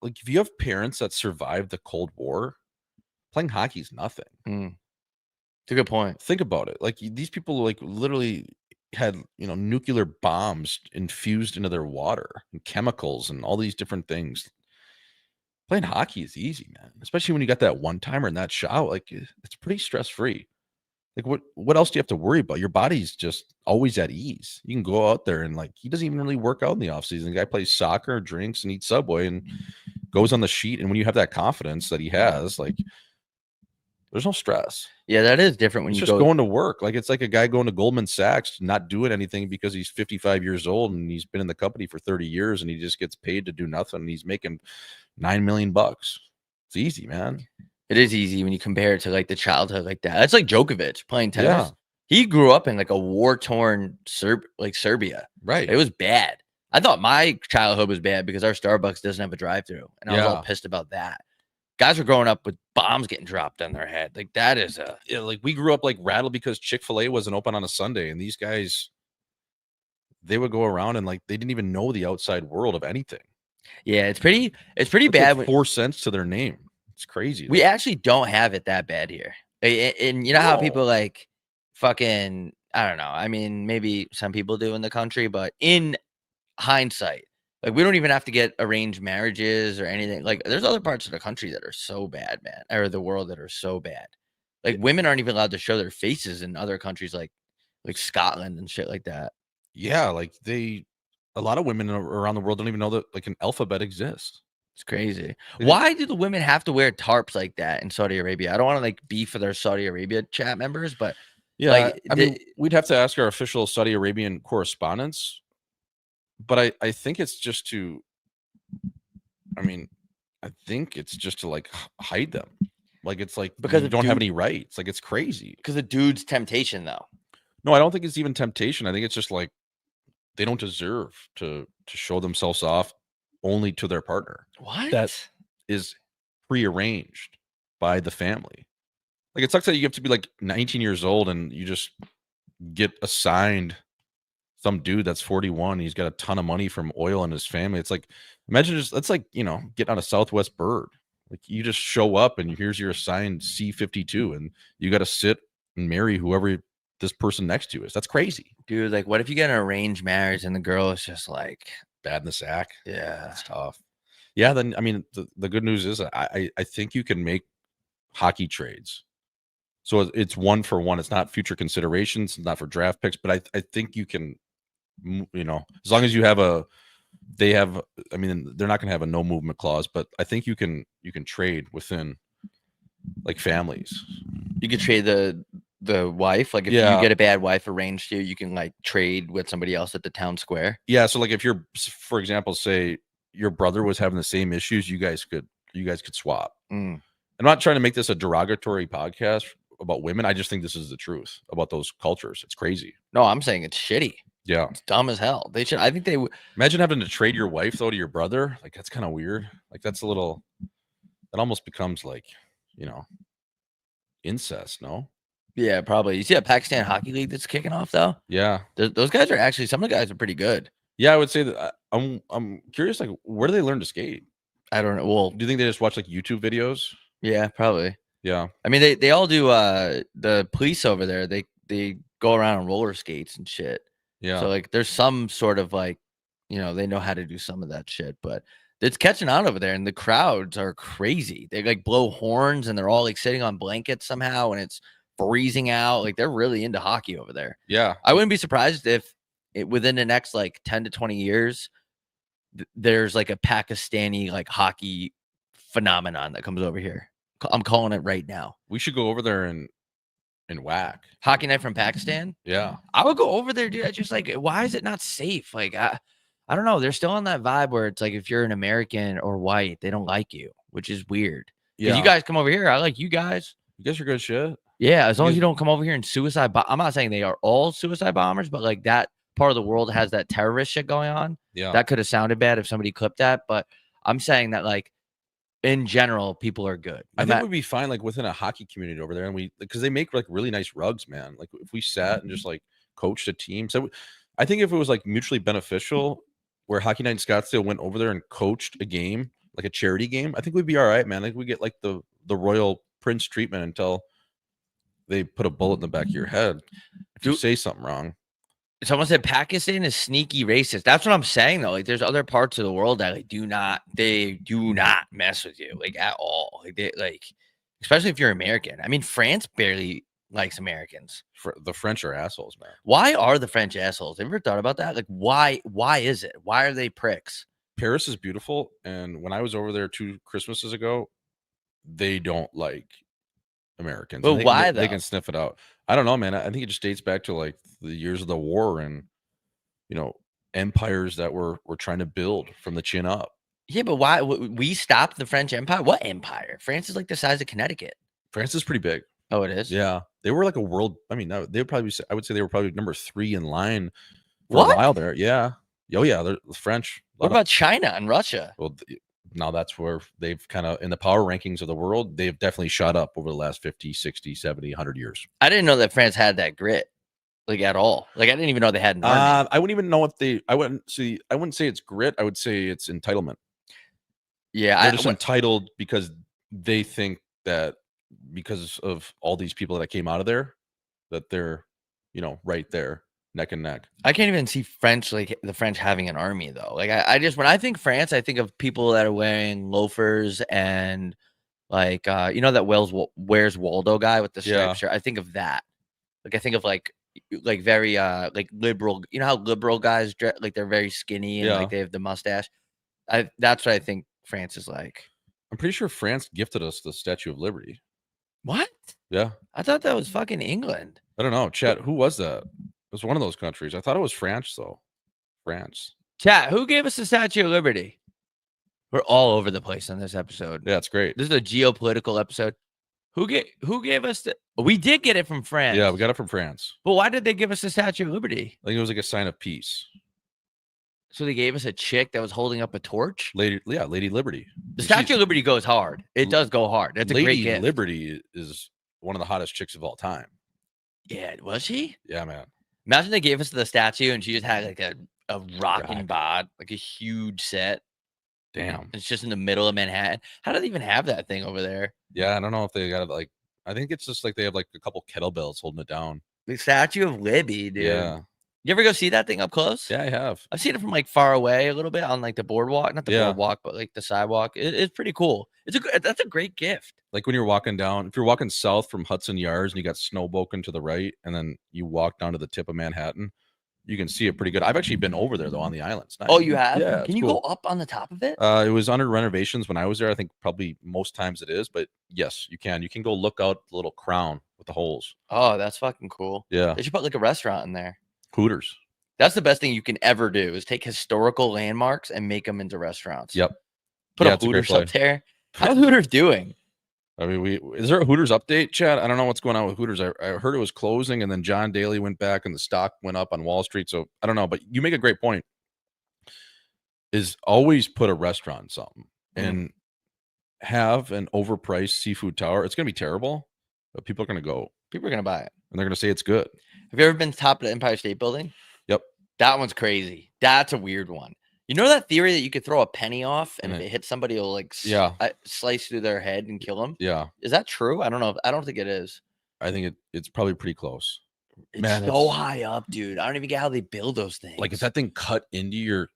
like if you have parents that survived the Cold War, playing hockey is nothing. It's a good point. Think about it. Like these people, like literally had nuclear bombs infused into their water and chemicals and all these different things. Playing hockey is easy, man. Especially when you got that one timer and that shot. Like it's pretty stress free. Like what else do you have to worry about? Your body's just always at ease. You can go out there and like he doesn't even really work out in the offseason. The guy plays soccer, drinks, and eats Subway and goes on the sheet. And when you have that confidence that he has, like there's no stress. Yeah, that is different when He's you just go. going to work. Like it's like a guy going to Goldman Sachs, not doing anything because he's 55 years old and he's been in the company for 30 years and he just gets paid to do nothing. And he's making $9 million. It's easy, man. It is easy when you compare it to like the childhood like that. That's like Djokovic playing tennis. Yeah. He grew up in like a war-torn Serbia. Right. It was bad. I thought my childhood was bad because our Starbucks doesn't have a drive-through, and I was all Yeah. pissed about that. Guys were growing up with bombs getting dropped on their head. Like that is a Yeah, like we grew up like rattled because Chick-fil-A wasn't open on a Sunday. And these guys, they would go around and like they didn't even know the outside world of anything. yeah. It's pretty It's bad. like 4 cents to their name. It's crazy. We Like, actually don't have it that bad here. And you know how No. people like fucking, I don't know. I mean, maybe some people do in the country, but in hindsight, like we don't even have to get arranged marriages or anything. Like there's other parts of the country that are so bad, man, or the world that are so bad. Like women aren't even allowed to show their faces in other countries like Scotland and shit like that. yeah, like a lot of women around the world don't even know that like an alphabet exists. It's crazy. They Why do the women have to wear tarps like that in Saudi Arabia? I don't want to like beef for their Saudi Arabia chat members, but Yeah, like I mean, we'd have to ask our official Saudi Arabian correspondents, but I think it's just to, I mean, I think it's just to like hide them. Like it's like Because you of don't have dude- any rights. Like it's crazy. because the dude's temptation though. No, I don't think it's even temptation. I think it's just like they don't deserve to show themselves off only to their partner. What? That is prearranged by the family. Like it sucks that you have to be like 19 years old and you just get assigned some dude that's 41. He's got a ton of money from oil in his family. It's like imagine just that's like getting on a Southwest Bird. Like you just show up and here's your assigned C-52 and you got to sit and marry whoever this person next to you is. That's crazy. Dude, like what if you get an arranged marriage and the girl is just like, Bad in the sack. yeah. That's tough. Yeah, then I mean the good news is I think you can make hockey trades. So it's 1 for 1. It's not future considerations, it's not for draft picks, but I think you can, as long as you have I mean, they're not going to have a no movement clause, but I think you can trade within like families. You could trade the wife. Like if you Yeah. get a bad wife arranged to you, you can like trade with somebody else at the town square. Yeah. So like if you're, for example, say your brother was having the same issues, you guys could swap. Mm. I'm not trying to make this a derogatory podcast about women. I just think this is the truth about those cultures. It's crazy. No, I'm saying it's shitty. Yeah. It's dumb as hell. They should. I think they would. Imagine having to trade your wife though to your brother. Like that's kind of weird. Like that's a little. It almost becomes like, incest. No. Yeah, probably. You see that Pakistan Hockey League that's kicking off though? Yeah. Those guys are actually, some of the guys are pretty good. Yeah, I would say that I'm curious. Like, where do they learn to skate? I don't know. Well, Do you think they just watch like YouTube videos? yeah, probably. Yeah. I mean, they all do. The police over there, they go around on roller skates and shit. Yeah. So like, there's some sort of like, they know how to do some of that shit, but it's catching on over there, and the crowds are crazy. They like blow horns, and they're all like sitting on blankets somehow, and it's freezing out. Like they're really into hockey over there. yeah. I wouldn't be surprised if within the next like 10 to 20 years, there's like a Pakistani like hockey phenomenon that comes over here. I'm calling it right now. We should go over there and and whack. Hockey night from Pakistan. Yeah. I would go over there, dude. I just like, why is it not safe? Like, I don't know. They're still on that vibe where it's like if you're an American or white, they don't like you, which is weird. Because Yeah. you guys come over here, I like you guys. You guys are good shit. Yeah, as long as guys- you don't come over here and suicide. I'm not saying they are all suicide bombers, but like that part of the world has that terrorist shit going on. Yeah. That could have sounded bad if somebody clipped that, but I'm saying that like in general, people are good. I No think mat- we'd be fine like within a hockey community over there, and because they make like really nice rugs, man. Like if we sat and just like coached a team, so I think if it was like mutually beneficial, where Hockey Night in Scottsdale went over there and coached a game, like a charity game, I think we'd be all right, man. Like we get like the royal prince treatment until they put a bullet in the back of your head if you Dude. say something wrong. Someone said Pakistan is sneaky racist. That's what I'm saying though. Like there's other parts of the world that like they do not mess with you like at all. Like they like especially if you're American. I mean, France barely likes Americans. The French are assholes, man. Why are the French assholes? Have you ever thought about that? Like why is it? Why are they pricks? Paris is beautiful, and when I was over there 2 Christmases ago, they don't like Americans. But And why, they though? can sniff it out. I don't know, man. I think it just dates back to like the years of the war and empires that were trying to build from the chin up. Yeah, but why we stopped the French Empire? What empire? France is like the size of Connecticut. France is pretty big. Oh, it is? Yeah, they were like a world. I mean, they would probably. I would say they were probably number 3 in line for a What? while there. Yeah. Oh yeah, they're the French. What about China and Russia? Well, now that's where they've kind of in the power rankings of the world, they've definitely shot up over the last 50, 60, 70, 100 years. I didn't know that France had that grit, like at all. Like I didn't even know they had an army. I wouldn't even know if I wouldn't say it's grit. I would say it's entitlement. Yeah, They're just entitled because they think that because of all these people that came out of there, that they're, right there, neck and neck. I can't even see French like the French having an army though. Like I just when I think France, I think of people that are wearing loafers and like that Where's Waldo guy with the striped shirt. I think of that. Like I think of like very like liberal. You know how liberal guys dress, like they're very skinny and like they have the mustache. That's what I think France is like. I'm pretty sure France gifted us the Statue of Liberty. What? Yeah. I thought that was fucking England. I don't know. Chat, who was that? It was one of those countries. I thought it was France, though. France. Chat, who gave us the Statue of Liberty? We're all over the place on this episode. Yeah, it's great. This is a geopolitical episode. Who gave us the? We did get it from France. Yeah, we got it from France. But why did they give us the Statue of Liberty? I think it was like a sign of peace. So they gave us a chick that was holding up a torch. Lady Liberty. The Statue of Liberty goes hard. It does go hard. That's a great Lady gift. Liberty is one of the hottest chicks of all time. Yeah, was she? Yeah, man. Imagine they gave us the statue and she just had like a rocking bod, like a huge set. Damn. It's just in the middle of Manhattan. How do they even have that thing over there? Yeah, I don't know if they got it like. I think it's just like they have like a couple kettlebells holding it down. The Statue of Liberty, dude. Yeah. You ever go see that thing up close? Yeah, I have. I've seen it from like far away a little bit on like the boardwalk, not the boardwalk, but like the sidewalk. It's pretty cool. That's a great gift. Like when you're walking down, if you're walking south from Hudson Yards and you got Snowboken to the right, and then you walk down to the tip of Manhattan, you can see it pretty good. I've actually been over there though on the island. It's nice. Oh, you have? Yeah. Can you go up on the top of it? It was under renovations when I was there. I think probably most times it is, but yes, you can. You can go look out the little crown with the holes. Oh, that's fucking cool. Yeah. They should put like a restaurant in there. Hooters. That's the best thing you can ever do is take historical landmarks and make them into restaurants. Yep. Put Yeah, a it's a great Hooters up play. there. How's Hooters doing? I mean, is there a Hooters update, Chad? I don't know what's going on with Hooters. I heard it was closing, and then John Daly went back, and the stock went up on Wall Street. So I don't know, but you make a great point. Is always put a restaurant in something and have an overpriced seafood tower. It's going to be terrible, but people are going to go. People are gonna buy it. And they're going to say it's good. Have you ever been to top of the Empire State Building? Yep. That one's crazy. That's a weird one. You know that theory that you could throw a penny off and if it hits somebody, it'll like slice through their head and kill them? Yeah. Is that true? I don't know. I don't think it is. I think it's probably pretty close. It's so high up, dude. I don't even get how they build those things. Like if that thing cut into your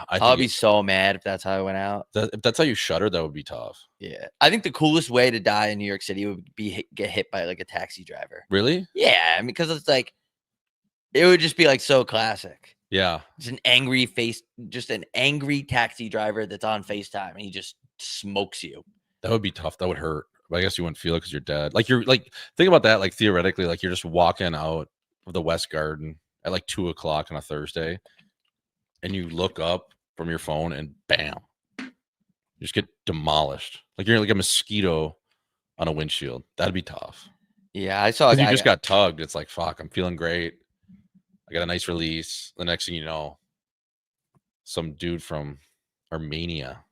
I'll be so mad if that's how it went out. if that's how you shutter, that would be tough. Yeah. I think the coolest way to die in New York City would be get hit by like a taxi driver. Really? Yeah. I mean, because it's like, it would just be like so classic. Yeah. It's an angry taxi driver that's on FaceTime and he just smokes you. That would be tough. That would hurt. But I guess you wouldn't feel it because you're dead. Like you're like think about that. Like theoretically, like you're just walking out of the West Garden at like 2 o'clock on a Thursday, and you look up from your phone and bam, you just get demolished. Like you're like a mosquito on a windshield. That'd be tough. Yeah, I saw a Because you guy. just got tugged. It's like fuck. I'm feeling great. I got a nice release. The next thing you know, some dude from Armenia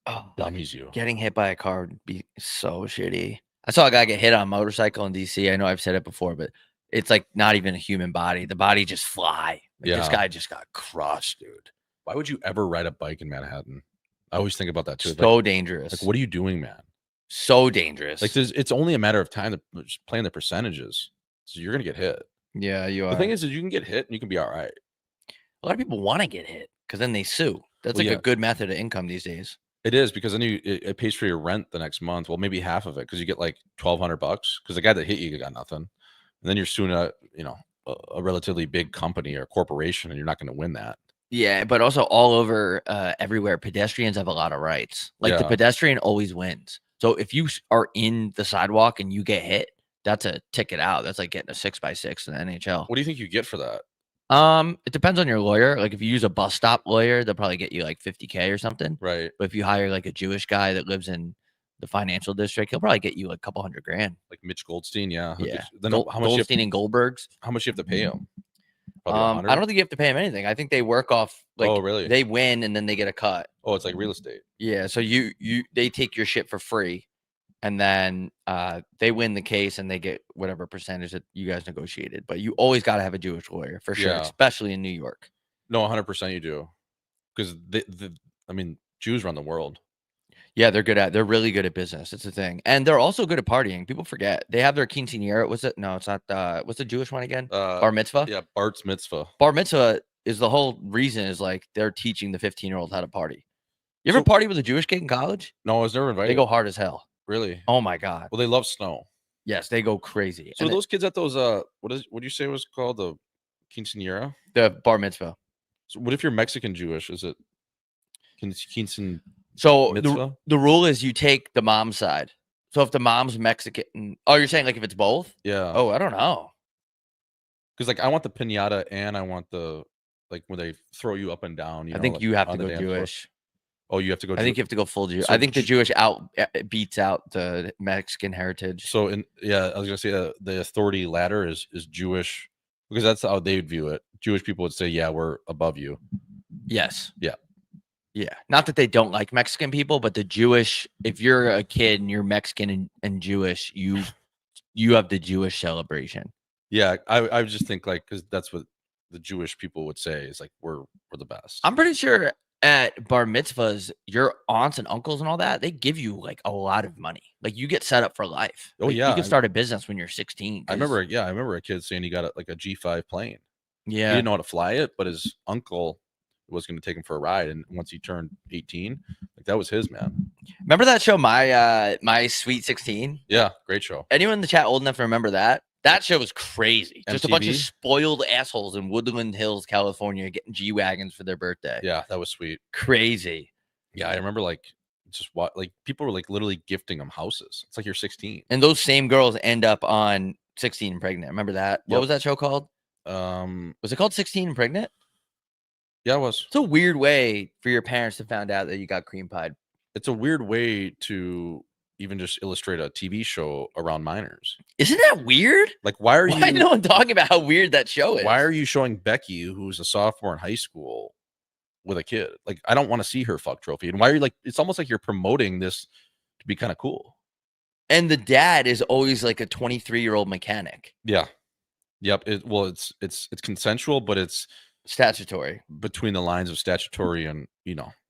Oh, dummies you. getting hit by a car would be so shitty. I saw a guy get hit on a motorcycle in DC. I know I've said it before, but it's like not even a human body. The body just fly. Like this Yeah. guy just got crushed, dude. Why would you ever ride a bike in Manhattan? I always think about that too. So dangerous. Like, what are you doing, man? So dangerous. Like, it's only a matter of time to just playing the percentages. So you're gonna get hit. yeah, you are. The thing is you can get hit and you can be all right. a lot of people want to get hit because then they sue. That's Well, like yeah. a good method of income these days. It is because then it pays for your rent the next month. Well, maybe half of it because you get like $1,200 because the guy that hit you got nothing, and then you're suing a relatively big company or corporation, and you're not going to win that. Yeah, but also all over everywhere, pedestrians have a lot of rights. Like the Yeah. pedestrian always wins. So if you are in the sidewalk and you get hit, that's a ticket out. That's like getting a 6x6 in the NHL. What do you think you get for that? It depends on your lawyer. Like if you use a bus stop lawyer, they'll probably get you like $50K or something. Right, But if you hire like a Jewish guy that lives in the financial district, he'll probably get you like a couple $100,000. like Mitch Goldstein. Yeah. Yeah. Then Gold, how much you have, Goldstein and Goldberg's. how much you have to pay him? I 100? don't think you have to pay them anything. I think they work off like Oh, really? they win and then they get a cut. Oh, it's like real estate. Yeah, so they take your shit for free, and then they win the case and they get whatever percentage that you guys negotiated. But you always got to have a Jewish lawyer for sure, Yeah. especially in New York. No, 100% you do, because Jews run the world. Yeah, they're really good at business. It's a thing, and they're also good at partying. People forget they have their quinceanera. Was it? No, it's not. What's the Jewish one again? Bar mitzvah. Yeah, Bart's mitzvah. Bar mitzvah is the whole reason. Is like they're teaching the 15-year-old how to party. You ever So- party with a Jewish kid in college? No, I was never invited. They go hard as hell. Really? Oh my god. Well, they love snow. Yes, they go crazy. So And those kids at those what do you say it was called, the quinceanera? the bar mitzvah. So what if you're Mexican Jewish? Is it quinceanera? So Mitzvah? the rule is you take the mom's side. So if the mom's Mexican, oh, you're saying like if it's both? Yeah. Oh, I don't know. Because like I want the pinata and I want the like when they throw you up and down. I think like, you have to on the go dance floor. Jewish. Oh, you have to go. I think you have to go full Jewish. So I think the Ju- Jewish beats out the Mexican heritage. So I was gonna say the authority ladder is Jewish because that's how they would view it. Jewish people would say, yeah, we're above you. Yes. Yeah. Yeah. Not that they don't like Mexican people, but the Jewish, if you're a kid and you're Mexican and Jewish, you have the Jewish celebration. Yeah, I would just think like because that's what the Jewish people would say is like we're the best. I'm pretty sure at bar mitzvahs, your aunts and uncles and all that, they give you like a lot of money. Like you get set up for life. Oh, Like, yeah, you can start a business when you're 16. I remember a kid saying he got like a G5 plane. He Yeah. didn't know how to fly it, but his uncle was going to take him for a ride. And once he turned 18, like that was his, man. Remember that show, My Sweet 16? Yeah, great show. Anyone in the chat old enough to remember that? That show was crazy. Just a bunch of MTV? spoiled assholes in Woodland Hills, California, getting G-Wagons for their birthday. Yeah, that was sweet. Crazy. Yeah, I remember like just what like people were like literally gifting them houses. It's like you're 16. And those same girls end up on 16 and Pregnant. Remember that? What Yep. was that show called? Was it called 16 and Pregnant? Yeah, it was. It's a weird way for your parents to find out that you got cream pied. It's a weird way to even just illustrate a TV show around minors. Isn't that weird? Like, why are Why you? no one talking about how weird that show is? Why are you showing Becky, who's a sophomore in high school, with a kid? Like, I don't want to see her fuck trophy. And why are you like? It's almost like you're promoting this to be kind of cool. And the dad is always like a 23-year-old mechanic. Yeah. Yep. It's consensual, but it's Statutory. between the lines of statutory and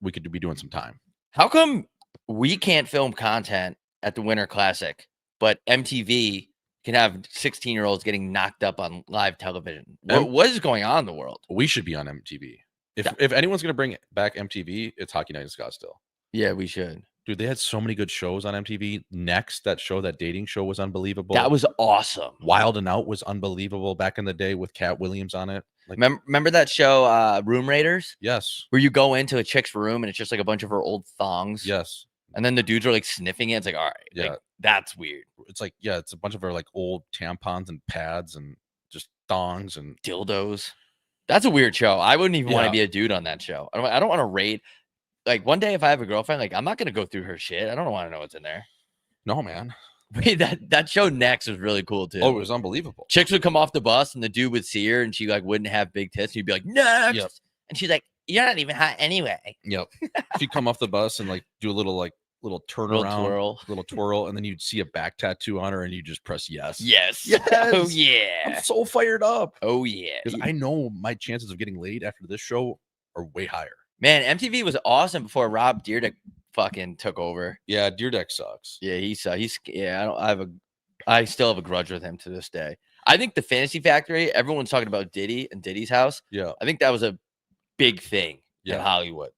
we could be doing some time. How come we can't film content at the Winter Classic, but MTV can have 16-year-olds getting knocked up on live television? What is going on in the world? We should be on MTV. If anyone's gonna bring back MTV, it's Hockey Night in Scottsdale. Yeah, we should. Dude, they had so many good shows on MTV. Next, that dating show was unbelievable. That was awesome. Wild and Out was unbelievable back in the day with Cat Williams on it. Like, Remember that show, Room Raiders, yes, where you go into a chick's room and it's just like a bunch of her old thongs? yes, And then the dudes are like sniffing it. It's like, all right, yeah. like, That's weird. It's like, yeah, it's a bunch of our like old tampons and pads and just thongs and Dildos. That's a weird show. I wouldn't even want Yeah. to be a dude on that show. I don't want to rate. Like one day if I have a girlfriend, like I'm not gonna go through her shit. I don't want to know what's in there. no, man. Wait, that show Next was really cool too. Oh, it was unbelievable. Chicks would come off the bus and the dude would see her and she like wouldn't have big tits. And you'd be like, next. Yep. And she's like, you're not even hot anyway. Yep. If you come off the bus and like do a little turn Little around, twirl. little twirl, and then you'd see a back tattoo on her and you just press yes. Yes. Yes. Oh I'm yeah. so fired up. Oh yeah. Because I know my chances of getting laid after this show are way higher. Man, MTV was awesome before Rob Dyrdek fucking took over. Yeah, Deer Deck sucks. Yeah, I still have a grudge with him to this day. I think the Fantasy Factory, everyone's talking about Diddy and Diddy's house. Yeah. I think that was a big thing in Yeah. Hollywood.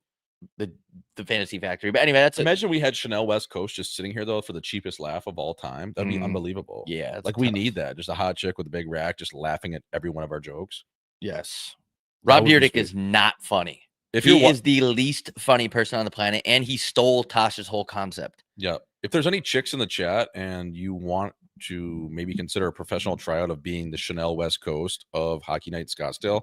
The Fantasy Factory. But anyway, that's Imagine we had Chanel West Coast just sitting here though for the cheapest laugh of all time. That'd be Mhm. unbelievable. yeah, that's Like we tough. need that. Just a hot chick with a big rack just laughing at every one of our jokes. Yes. That Rob would be Dyrdek sweet. is not funny. If He you're is the least funny person on the planet, and he stole Tasha's whole concept. Yeah. If there's any chicks in the chat and you want to maybe consider a professional tryout of being the Chanel West Coast of Hockey Night Scottsdale,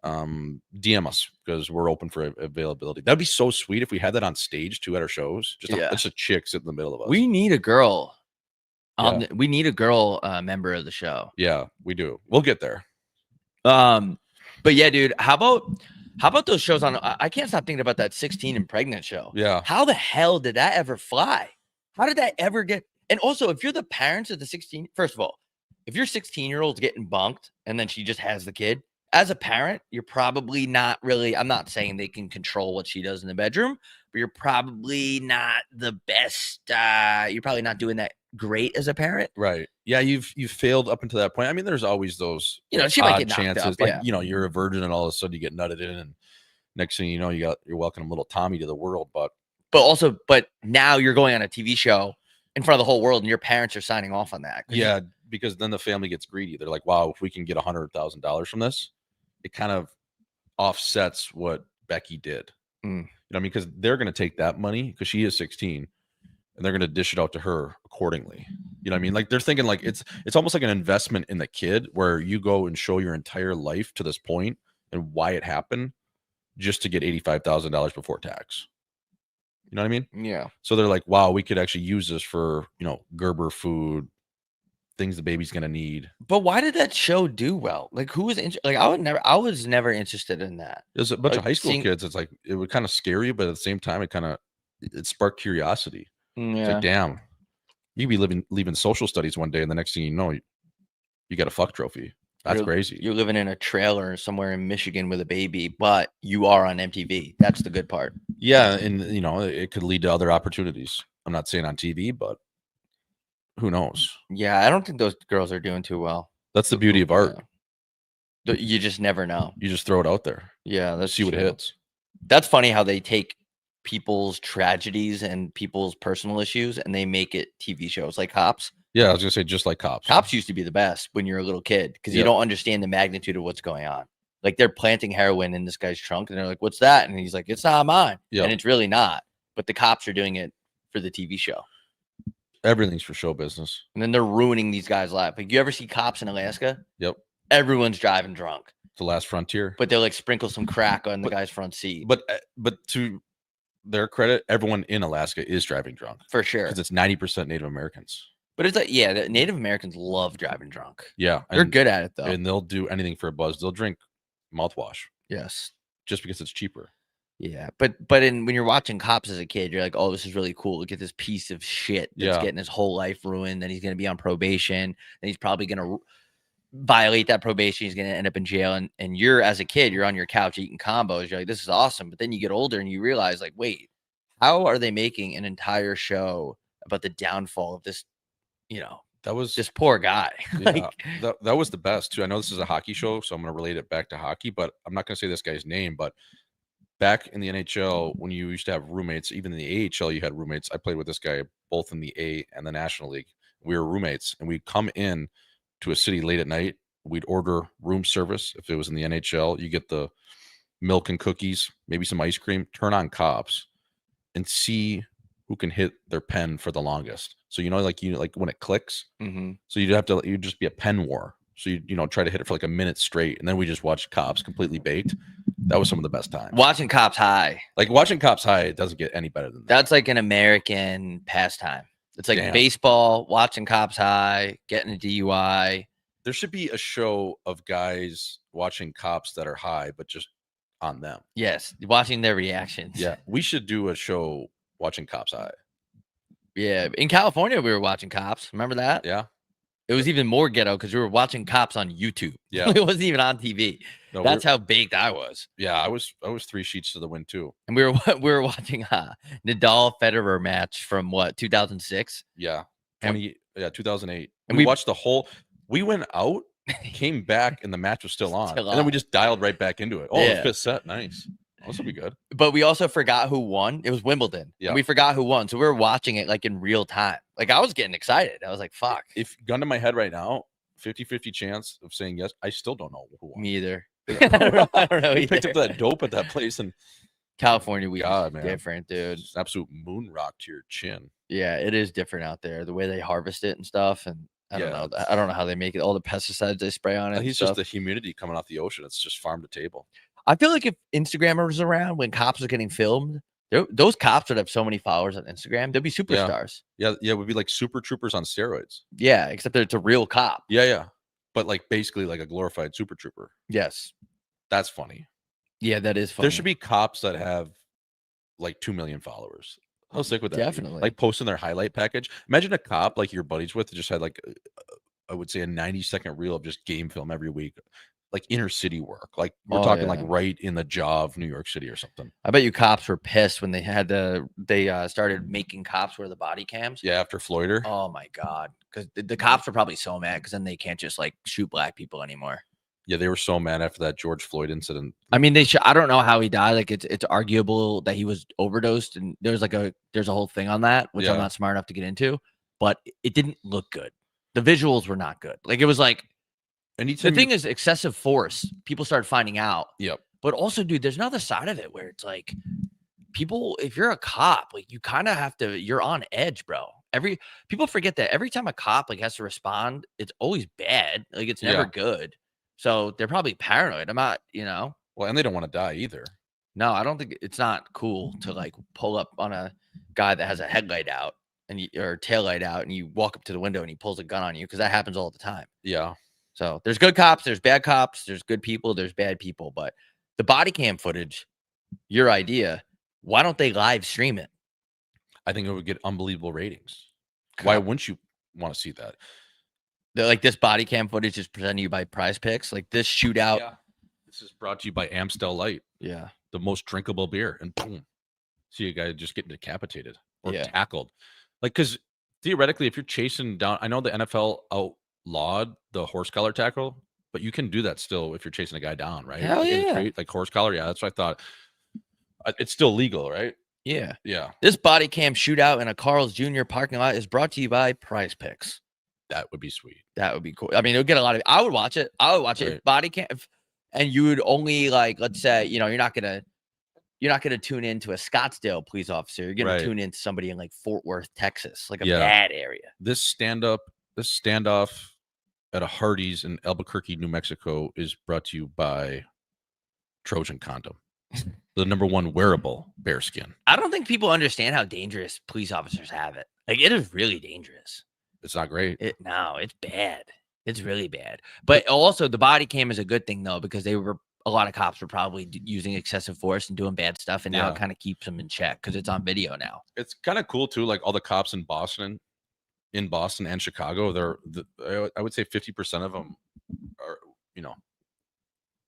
DM us because we're open for availability. That'd be so sweet if we had that on stage too at our shows. Yeah. Just a chick sit in the middle of us. We need a girl. Yeah. We need a girl member of the show. Yeah, we do. We'll get there. But yeah, dude, how about those shows on? I can't stop thinking about that 16 and pregnant show. Yeah. How the hell did that ever fly? How did that ever get? And also, if you're the parents of the 16, first of all, if your 16-year-old's getting bunked and then she just has the kid, as a parent, you're probably not really. I'm not saying they can control what she does in the bedroom, but you're probably not the best. You're probably not doing that great as a parent. Right. Yeah, you've failed up until that point. I mean, there's always those She might odd get knocked chances. up. Like, Yeah. you're a virgin and all of a sudden you get nutted in and next thing you know, you're welcoming little Tommy to the world. But But now you're going on a TV show in front of the whole world and your parents are signing off on that. 'Cause yeah, because then the family gets greedy. They're like, wow, if we can get $100,000 from this, it kind of offsets what Becky did. Mm. You know what I mean? Because they're going to take that money because she is 16 and they're going to dish it out to her accordingly. You know what I mean? Like they're thinking like it's almost like an investment in the kid where you go and show your entire life to this point and why it happened just to get $85,000 before tax. You know what I mean? Yeah. So they're like, wow, we could actually use this for, Gerber food, things the baby's going to need. But why did that show do well? Like who was like I was never interested in that. There's a bunch of Like, high school seeing- kids. It's like, it would kind of scare you, but at the same time, it sparked curiosity. It's Yeah. like, damn, you could be leaving social studies one day and the next thing you know, you got a fuck trophy. That's You're- crazy. You're living in a trailer somewhere in Michigan with a baby, but you are on MTV. That's the good part. Yeah. And, it could lead to other opportunities. I'm not saying on TV, but who knows? Yeah, I don't think those girls are doing too well. That's the beauty of art. Yeah. You just never know. You just throw it out there. Yeah, Let's let's see what hits. That's funny how they take people's tragedies and people's personal issues and they make it TV shows like Cops. Yeah. I was going to say, just like Cops. Cops used to be the best when you're a little kid because you Yep. don't understand the magnitude of what's going on. Like they're planting heroin in this guy's trunk and they're like, what's that? And he's like, it's not mine. Yep. And it's really not. But the cops are doing it for the TV show. Everything's for show business. And then they're ruining these guys' lives. Like you ever see Cops in Alaska? Yep. Everyone's driving drunk, The last frontier. but they'll like sprinkle some crack on the But- guy's front seat. But to their credit, everyone in Alaska is driving drunk For sure. because it's 90% Native Americans. But it's like, yeah, the Native Americans love driving drunk. Yeah. They're and, good at it though. and they'll do anything for a buzz. They'll drink mouthwash Yes. just because it's cheaper. Yeah. But when you're watching Cops as a kid, you're like, oh, this is really cool. Look at this piece of shit that's Yeah. getting his whole life ruined. Then he's going to be on probation. Then he's probably going to violate that probation. He's going to end up in jail. And you're, as a kid, you're on your couch eating combos. You're like, this is awesome. But then you get older and you realize, like, wait, how are they making an entire show about the downfall of this, That was this poor guy? yeah, Like, that was the best too. I know this is a hockey show, so I'm going to relate it back to hockey, but I'm not going to say this guy's name. But back in the NHL, when you used to have roommates, even in the AHL, you had roommates. I played with this guy both in the A and the National League. We were roommates, and we'd come in to a city late at night. We'd order room service. If it was in the NHL, you get the milk and cookies, maybe some ice cream. Turn on Cops, and see who can hit their pen for the longest. So like when it clicks. Mm-hmm. So you'd just be a pen war. So you try to hit it for like a minute straight, and then we just watched Cops completely baked. That was some of the best times. Watching Cops High. Like watching Cops High, it doesn't get any better than that. That's like an American pastime. It's like Damn. baseball, watching Cops High, getting a DUI. There should be a show of guys watching cops that are high, but just on them. Yes, watching their reactions. Yeah, we should do a show watching Cops High. Yeah. In California, we were watching Cops. Remember that? Yeah, It was even more ghetto because we were watching Cops on YouTube. Yeah. It wasn't even on TV. no, That's how baked I was. yeah. I was 3 sheets to the wind too. And we were watching Nadal Federer match from what 2006. Yeah, And- 2008. and we we- watched the whole. We went out, came back, and the match was still on. Still And then we on. just dialed right back into it. Oh, Yeah. fifth set, nice. This will be good. But we also forgot who won. It was Wimbledon. Yeah. And we forgot who won. So we were watching it like in real time. Like I was getting excited. I was like, fuck. If gun to my head right now, 50-50 chance of saying yes. I still don't know who won. Me either. I don't know. We picked up either. that dope at that place and California weed God, is man. different, dude. just absolute moon rock to your chin. Yeah, it is different out there. The way they harvest it and stuff. And I don't Yeah, know. it's- I don't know how they make it. All the pesticides they spray on it. and He's stuff. just the humidity coming off the ocean. It's just farm to table. I feel like if Instagram was around when cops were getting filmed, those cops would have so many followers on Instagram. They'd be superstars. Yeah, it would be like super troopers on steroids. Yeah, except that it's a real cop. Yeah. But like basically like a glorified super trooper. Yes. That's funny. Yeah, that is funny. There should be cops that have like 2 million followers. How sick would that be? Definitely. Like posting their highlight package. Imagine a cop like you're buddies with just had like I would say a 90-second reel of just game film every week. Like inner city work. Like we're Oh, talking like yeah. right in the jaw of New York City or something. I bet you cops were pissed when they had started making cops wear the body cams. Yeah, after Floyder. Oh my god, because the cops are probably so mad because then they can't just like shoot black people anymore. Yeah, they were so mad after that George Floyd incident. I mean, I don't know how he died. Like it's arguable that he was overdosed, and there's a whole thing on that, which I'm Yeah. not smart enough to get into. But it didn't look good. The visuals were not good. Like it was like the Anytime thing is excessive force. People started finding out. Yep. But also, dude, there's another side of it where it's like people, if you're a cop, like you kind of have to, you're on edge, bro. People forget that every time a cop like has to respond, it's always bad. Like it's never Yeah. good. So they're probably paranoid. I'm not, well, and they don't want to die either. no, I don't think it's not cool to like pull up on a guy that has a headlight out or tail light out and you walk up to the window and he pulls a gun on you because that happens all the time. Yeah. So there's good cops, there's bad cops, there's good people, there's bad people. But the body cam footage, your idea, why don't they live stream it? I think it would get unbelievable ratings. Why wouldn't you want to see that? They're like this body cam footage is presented to you by Prize Picks. Like this shootout. Yeah. This is brought to you by Amstel Light, Yeah. the most drinkable beer. And boom, see a guy just getting decapitated or Yeah. tackled. Like, because theoretically, if you're chasing down, I know the NFL outlawed the horse collar tackle, but you can do that still if you're chasing a guy down, right? Hell In the yeah. street, like horse collar. Yeah, that's what I thought. It's still legal, right? Yeah. Yeah, This body cam shootout in a Carl's Jr. parking lot is brought to you by Prize Picks. that would be sweet. That would be cool. I mean, it would get a lot of. I would watch it. I would watch it. Right. If body cam, and you would only like, let's say, you're not gonna tune into a Scottsdale police officer. You're gonna Right. tune into somebody in like Fort Worth, Texas, like a Yeah. bad area. This standoff at a Hardee's in Albuquerque, New Mexico, is brought to you by Trojan Condom, the #1 wearable bearskin. I don't think people understand how dangerous police officers have it. Like it is really dangerous. It's not great. No, it's bad. It's really bad. But also, the body cam is a good thing though because a lot of cops were probably using excessive force and doing bad stuff, and now it Yeah. kind of keeps them in check because it's on video now. It's kind of cool too. Like all the cops in Boston and Chicago, I would say 50% of them are,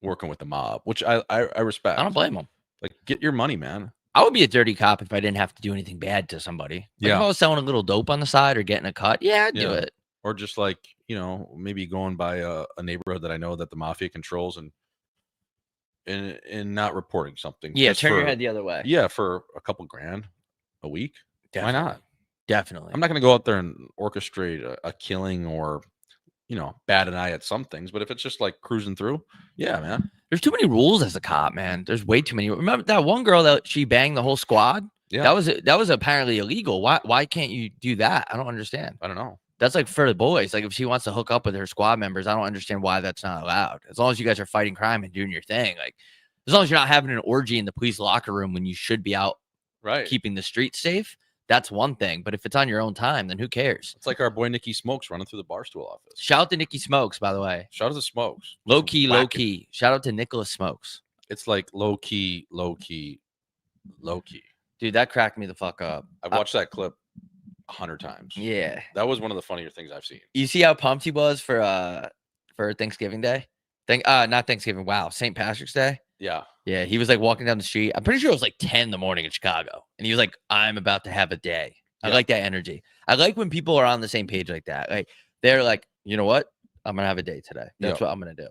working with the mob, which I respect. I don't blame them. Like, get your money, man. I would be a dirty cop if I didn't have to do anything bad to somebody. Like if Yeah. I was selling a little dope on the side or getting a cut, yeah, I'd do Yeah. it. Or just like, maybe going by a neighborhood that I know that the mafia controls and not reporting something. Yeah, just turn your for- head the other way. Yeah, for a couple grand a week. Why not? Definitely. I'm not going to go out there and orchestrate a killing or, bat an eye at some things. But if it's just like cruising through, yeah, man. There's too many rules as a cop, man. There's way too many. Remember that one girl that she banged the whole squad? Yeah. That was apparently illegal. Why can't you do that? I don't understand. I don't know. That's like for the boys. Like if she wants to hook up with her squad members, I don't understand why that's not allowed. As long as you guys are fighting crime and doing your thing, like as long as you're not having an orgy in the police locker room when you should be out Right. keeping the streets safe, that's one thing. But if it's on your own time, then who cares? It's like our boy Nikki Smokes running through the Barstool office. Shout out to Nikki Smokes, by the way. Shout out to Smokes. Low key, low Whacking. key. Shout out to Nicholas Smokes. It's like low key, low key, low key. Dude, that cracked me the fuck up. I've watched that clip 100 times. Yeah. That was one of the funnier things I've seen. You see how pumped he was for Thanksgiving Day? Not Thanksgiving. Wow, St. Patrick's Day. Yeah. Yeah, he was like walking down the street. I'm pretty sure it was like 10 in the morning in Chicago, and he was like, "I'm about to have a day." I Yeah. like that energy. I like when people are on the same page like that. Like they're like, you know what? I'm gonna have a day today. That's Yeah. what I'm gonna do.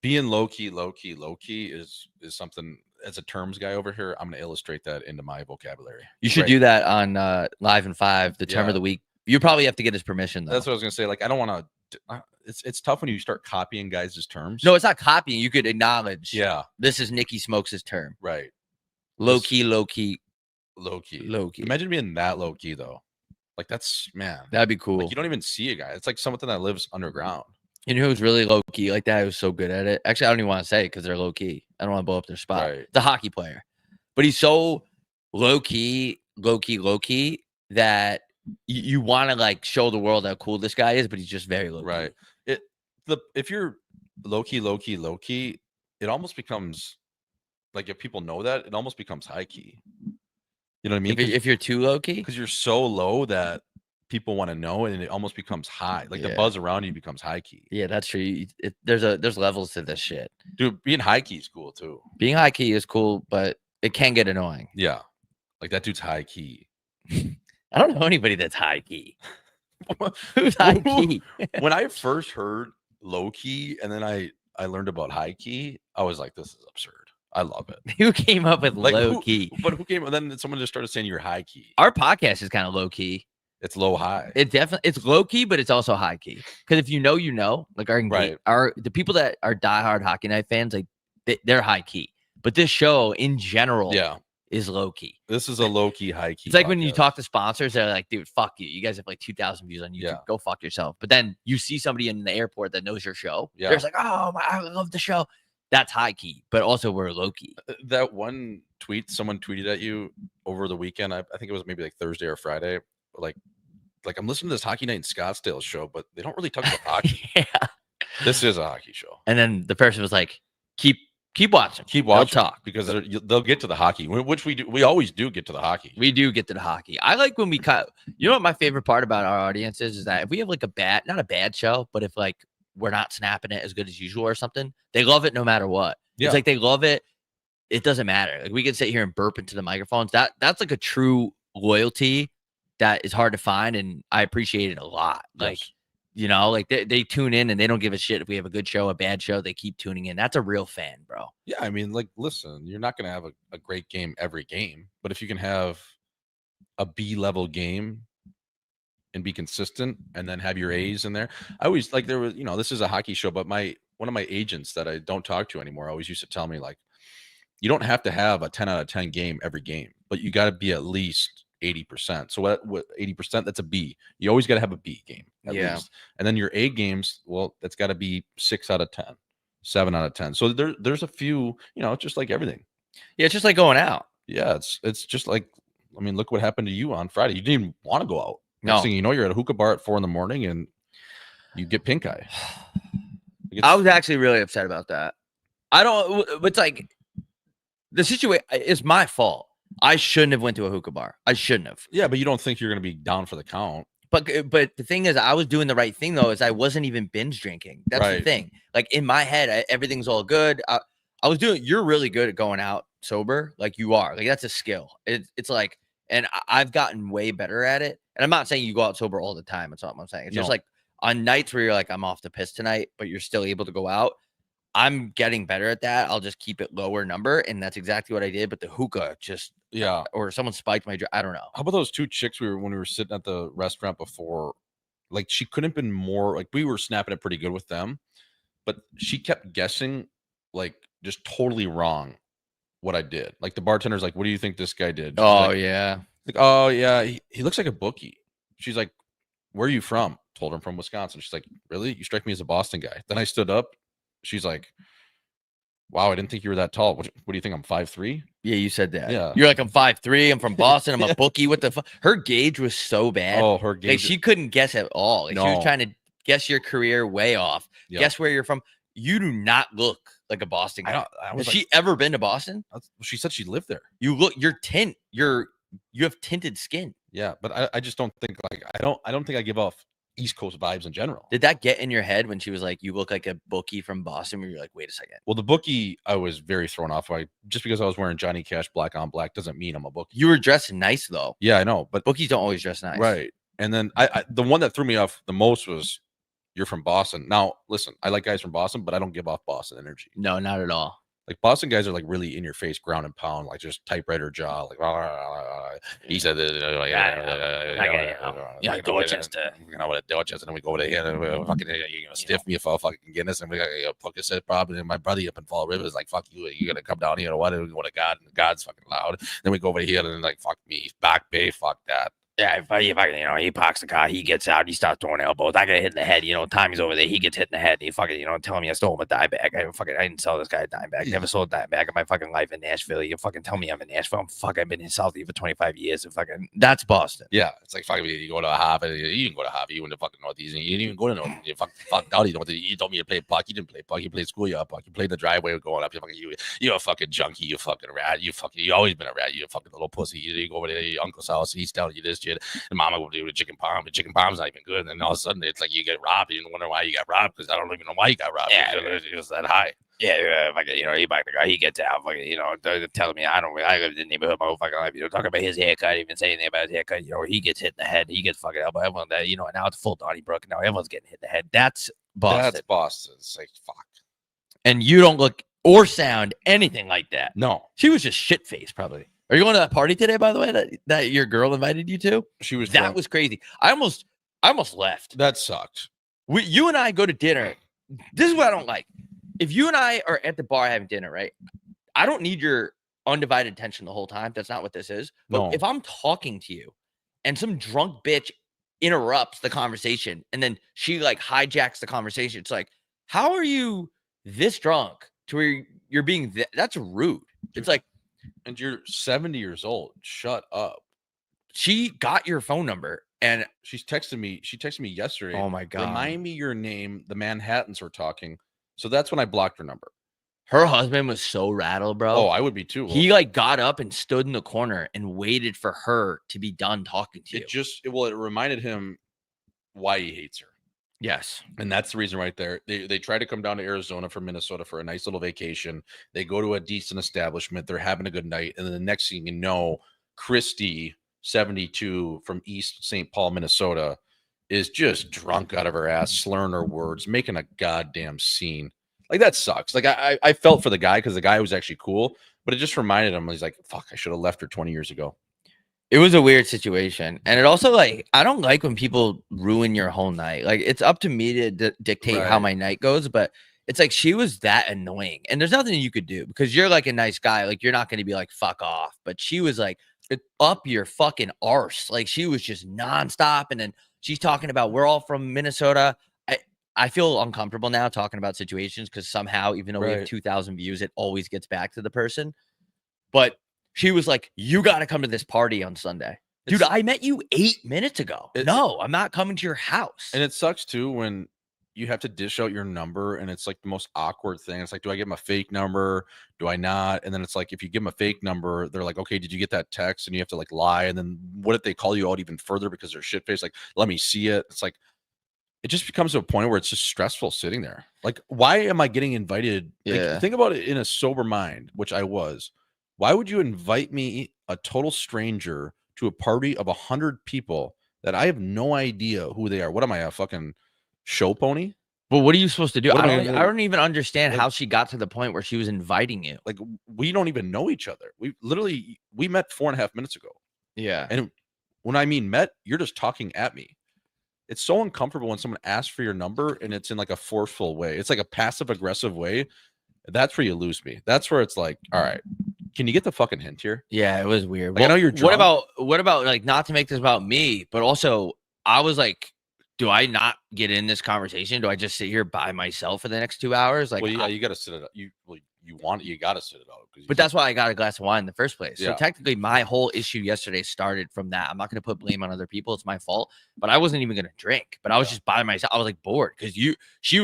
Being low key, low key, low key is something. As a terms guy over here, I'm going to illustrate that into my vocabulary. You should Right. do that on Live and Five, the term Yeah. of the week. You probably have to get his permission though. That's what I was going to say. Like, I don't want to. It's tough when you start copying guys' terms. No, it's not copying. You could acknowledge. Yeah. This is Nikki Smokes' term. Right. Low This- key, low key, Low key. low key. Imagine being that low key though. Like that's man. That'd be cool. Like you don't even see a guy. It's like something that lives underground. You know who's really low key like that? Who's so good at it? Actually, I don't even want to say it because they're low key. I don't want to blow up their spot. Right. The hockey player, but he's so low key that you want to like show the world how cool this guy is, but he's just very low key. Right. If you're low key, it almost becomes like if people know that, it almost becomes high key. You know what I mean? If you're too low key, Because you're so low that people want to know, and it almost becomes high. Like the Yeah. buzz around you becomes high key. yeah, that's true. There's levels to this shit. Dude, being high key is cool too. Being high key is cool, but it can get annoying. Yeah. Like that dude's high key. I don't know anybody that's high key. Who's high key? When I first heard low key and then I learned about high key, I was like, this is absurd. I love it. Who came up with Like low key? But who came? And then someone just started saying you're high key. Our podcast is kind of low key. It's low high. It's low key, but it's also high key. Because if you know, you know. Like Right. the people that are diehard Hockey Night fans, like they're high key. But this show in general, Yeah. is low key. This is a low key, high key. It's like when you podcast. talk to sponsors, they're like, "Dude, fuck you. You guys have like 2,000 views on YouTube. Yeah. Go fuck yourself." But then you see somebody in the airport that knows your show. Yeah. They're just like, "Oh, I love the show." That's high key, but also we're low key. That one tweet someone tweeted at you over the weekend. I think it was maybe like Thursday or Friday. Like I'm listening to this Hockey Night in Scottsdale show, but they don't really talk about hockey. Yeah. This is a hockey show. And then the person was like, "Keep watching. Keep They'll watching talk because they'll get to the hockey, which we do. We always do get to the hockey. We do get to the hockey. I like when we cut. You know what my favorite part about our audience is that if we have like not a bad show, but if like we're not snapping it as good as usual or something, they love it no matter what. Yeah. It's like they love it. It doesn't matter. Like we can sit here and burp into the microphones. That's like a true loyalty that is hard to find, and I appreciate it a lot. Like Yes. you know, like they tune in and they don't give a shit if we have a good show, a bad show. They keep tuning in. That's a real fan, bro. Yeah, I mean, like, listen, you're not going to have a great game every game, but if you can have a B level game and be consistent and then have your A's in there, I always like there was, this is a hockey show, but one of my agents that I don't talk to anymore always used to tell me, like, you don't have to have a 10 out of 10 game every game, but you got to be at least 80%. So what 80%, that's a B. You always got to have a B game at Yeah. least. And then your A games, well, that's got to be 6 out of 10, 7 out of 10. So there's a few, it's just like everything. Yeah, it's just like going out. Yeah, it's just like, I mean, look what happened to you on Friday. You didn't even want to go out. No. Next thing you know, you're at a hookah bar at 4 a.m. and you get pink eye. I was actually really upset about that. It's like the situation is my fault. I shouldn't have went to a hookah bar. I shouldn't have. Yeah, but you don't think you're going to be down for the count. But the thing is, I was doing the right thing though. Is I wasn't even binge drinking. That's the Right. thing. Like in my head, everything's all good. I was doing. You're really good at going out sober. Like you are. Like that's a skill. It's like, and I've gotten way better at it. And I'm not saying you go out sober all the time. That's all I'm saying. It's just No. like on nights where you're like, I'm off the piss tonight, but you're still able to go out. I'm getting better at that. I'll just keep it lower number, and that's exactly what I did. But the hookah just, Yeah. or someone spiked my. I don't know. How about those two chicks when we were sitting at the restaurant before? Like she couldn't have been more like we were snapping it pretty good with them, but she kept guessing like just totally wrong what I did. Like the bartender's like, "What do you think this guy did?" She's Oh like, yeah. "Oh yeah, he looks like a bookie." She's like, "Where are you from?" Told her I'm from Wisconsin. She's like, "Really? You strike me as a Boston guy." Then I stood up. She's like, "Wow, I didn't think you were that tall. What do you think? I'm 5'3"? Yeah, you said that. Yeah. You're like, I'm 5'3", I'm from Boston, I'm Yeah. a bookie. What the fuck? Her gauge was so bad. Oh, her Like gauge. she couldn't guess at all. Like she was No. trying to guess your career way off. Yeah. Guess where you're from. You do not look like a Boston guy. I Has was like, she ever been to Boston? she said she lived there. You look your tint, you have tinted skin. Yeah, but I just don't think like I don't think I give off East Coast vibes in general. Did that get in your head when she was like, you look like a bookie from Boston? Where you're like, wait a second. Well, the bookie I was very thrown off by. Just because I was wearing Johnny Cash black on black doesn't mean I'm a bookie. You were dressed nice though. Yeah, I know, but Bookies don't always dress nice. right. And then I the one that threw me off the most was you're from Boston. Now, listen, I like guys from Boston, but I don't give off Boston energy. No, not at all. Like Boston guys are like really in your face, ground and pound, like just typewriter jaw. Like he said, Yeah, Dorchester. You know what a Dorchester, and then we go over there and fucking you're gonna stiff me for fucking Guinness, and we got a fucking set problem. And my brother up in Fall River is like, fuck you, you're gonna come down here or what? And we go to God, and God's fucking loud. Then we go over here and then like, fuck me, Back Bay, fuck that. Yeah, if I, he parks the car, he gets out, he starts throwing elbows. I get hit in the head, Tommy's over there, he gets hit in the head, and he fucking, telling me I stole him a dime bag. I didn't sell this guy a dime bag. Never sold a dime bag in my fucking life in Nashville. You fucking tell me I'm in Nashville. I've been in Southie for 25 years. And fucking, that's Boston. Yeah, it's like fucking you go to a Harvard, you didn't go to Harvard, you went to fucking Northeast, and you didn't even go to North. You fuck out. You told me to play puck, you didn't play puck, you played schoolyard puck, you played the driveway going up. You're a fucking junkie, you fucking rat, you always been a rat, you fucking little pussy. You go over to your uncle's house, he's telling you this shit, and mama will do a chicken palm, and chicken palm's not even good. And then all of a sudden, it's like you get robbed. You wonder why you got robbed because I don't even know why you got robbed. Yeah, it was that high. Yeah, fucking, he back the guy, he gets out, fucking, they're telling me I live in the neighborhood my whole fucking life. Talking about his haircut, even saying anything about his haircut. He gets hit in the head, he gets fucking elbow. Everyone that, now it's full Donnybrook. Now everyone's getting hit in the head. That's Boston. That's Boston. It's like fuck. And you don't look or sound anything like that. No, She was just shit faced, probably. Are you going to that party today, by the way, that your girl invited you to? she was. That drunk. was crazy. I almost left. That sucked. You and I go to dinner. This is what I don't like. If you and I are at the bar having dinner, right? I don't need your undivided attention the whole time. That's not what this is. But No. if I'm talking to you and some drunk bitch interrupts the conversation and then she like hijacks the conversation, it's like, how are you this drunk to where you're being that's rude. It's like, And you're 70 years old. Shut up. she got your phone number and She texted me yesterday. oh my God. Remind me your name. The Manhattans were talking. So that's when I blocked her number. Her husband was so rattled, bro. Oh, I would be too. He like got up and stood in the corner and waited for her to be done talking to you. It reminded him why he hates her. Yes. And that's the reason right there. They try to come down to Arizona from Minnesota for a nice little vacation. They go to a decent establishment. They're having a good night. And then the next thing you know, Christy, 72 from East St. Paul, Minnesota, is just drunk out of her ass, slurring her words, making a goddamn scene. Like that sucks. Like I felt for the guy because the guy was actually cool, but it just reminded him. He's like, fuck, I should have left her 20 years ago. It was a weird situation. And it also like, I don't like when people ruin your whole night. Like it's up to me to dictate how Right. my night goes, but it's like she was that annoying and there's nothing you could do because you're like a nice guy. Like you're not going to be like, fuck off. But she was like, up your fucking arse. Like she was just nonstop. And then she's talking about, we're all from Minnesota. I feel uncomfortable now talking about situations because somehow, even though we have Right. 2,000 views, it always gets back to the person. But she was like, you got to come to this party on Sunday. Dude, It's- I met you 8 minutes ago. No, I'm not coming to your house. And it sucks too when you have to dish out your number and it's like the most awkward thing. It's like, do I give them a fake number? Do I not? And then it's like, if you give them a fake number, they're like, okay, did you get that text? And you have to like lie. And then what if they call you out even further because they're shit faced? Like, let me see it. It's like, it just becomes to a point where it's just stressful sitting there. Like, why am I getting invited? Like, Yeah. think about it in a sober mind, which I was. Why would you invite me, a total stranger, to a party of 100 people that I have no idea who they are? What am I, a fucking show pony? But what are you supposed to do? What am I I gonna- don't even understand like- how she got to the point where she was inviting you. Like, we don't even know each other. We met 4.5 minutes ago. Yeah. And when I mean met, you're just talking at me. It's so uncomfortable when someone asks for your number and it's in like a forceful way. It's like a passive aggressive way. That's where you lose me. That's where it's like, all right, Can you get the fucking hint here? Yeah, it was weird. Like, I know you're drunk. What about like not to make this about me, but also I was like, do I not get in this conversation? Do I just sit here by myself for the next 2 hours? Like, Well, yeah, you got to sit it out. You got to sit it out. but that's why I got a glass of wine in the first place. So Yeah. technically, my whole issue yesterday started from that. I'm not going to put blame on other people. It's my fault. But I wasn't even going to drink. But I was just by myself. I was like bored because she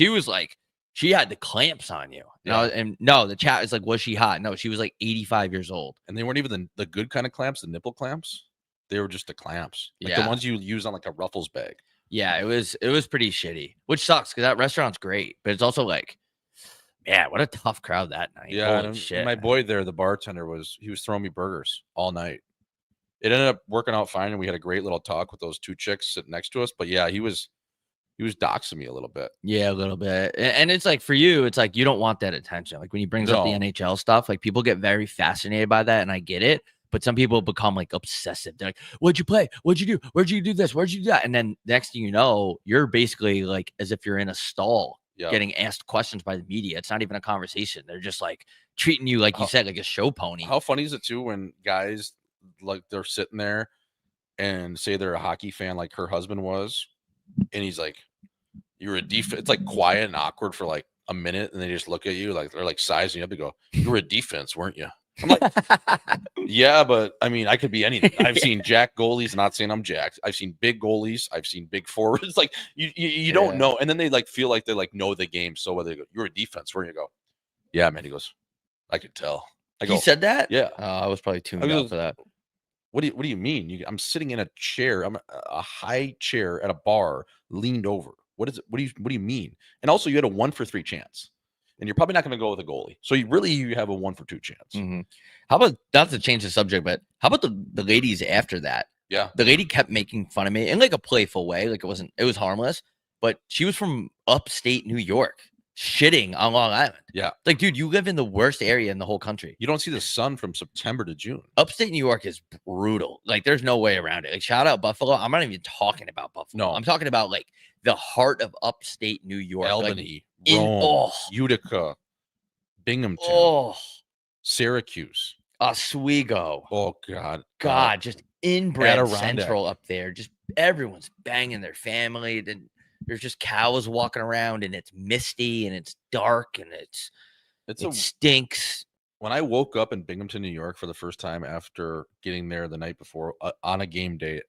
was like, she had the clamps on you. And no, the chat is like, was she hot? No, she was like 85 years old. And they weren't even the good kind of clamps, the nipple clamps. They were just the clamps, like Yeah. the ones you use on like a Ruffles bag. Yeah, it was pretty shitty, which sucks because that restaurant's great, but it's also like, man, what a tough crowd that night. Yeah, Holy and shit. my boy there, the bartender, was throwing me burgers all night. It ended up working out fine, and we had a great little talk with those two chicks sitting next to us. But yeah, he was doxing me a little bit. Yeah, a little bit. And it's like for you, it's like you don't want that attention. Like when he brings up the No. NHL stuff, like people get very fascinated by that, and I get it. But some people become like obsessive. They're like, what'd you play? What'd you do? Where'd you do this? Where'd you do that? And then next thing you know, you're basically like as if you're in a stall Yeah. getting asked questions by the media. It's not even a conversation. They're just like treating you, like you said, like a show pony. How funny is it too when guys like they're sitting there and say they're a hockey fan, like her husband was, and he's like, "You're a defense." It's like quiet and awkward for like a minute, and they just look at you like they're like sizing you up. They go, "You were a defense, weren't you?" I'm like, "Yeah, but I mean, I could be anything." I've seen jack goalies. Not saying I'm jacked. I've seen big goalies. I've seen big forwards. Like you don't Yeah. know, and then they like feel like they like know the game. So whether they go, "You're a defense," weren't you? Go, "Yeah, man." He goes, "I could tell." I go, He said that? "Yeah." I was probably tuned I out was- for that. What do you mean? I'm sitting in a chair. I'm a high chair at a bar, leaned over. What is it? What do you mean? And also, you had a 1-for-3 chance, and you're probably not going to go with a goalie. So you have a 1-for-2 chance. Mhm. How about not to change the subject, but how about the ladies after that? Yeah, The lady kept making fun of me in like a playful way, like it was harmless, but she was from upstate New York, shitting on Long Island. Yeah. Like, dude, you live in the worst area in the whole country. you don't see the sun from September to June. Upstate New York is brutal. Like, there's no way around it. Like, shout out Buffalo. I'm not even talking about Buffalo. No. I'm talking about like the heart of upstate New York. Like, Albany, in- Rome, oh. Utica, Binghamton, oh, Syracuse. Oswego. Oh God, God, just inbred Adirondack. central up there. Just everyone's banging their family. Then there's just cows walking around, and it's misty and it's dark and it's it stinks. when I woke up in Binghamton, New York for the first time after getting there the night before on a game day.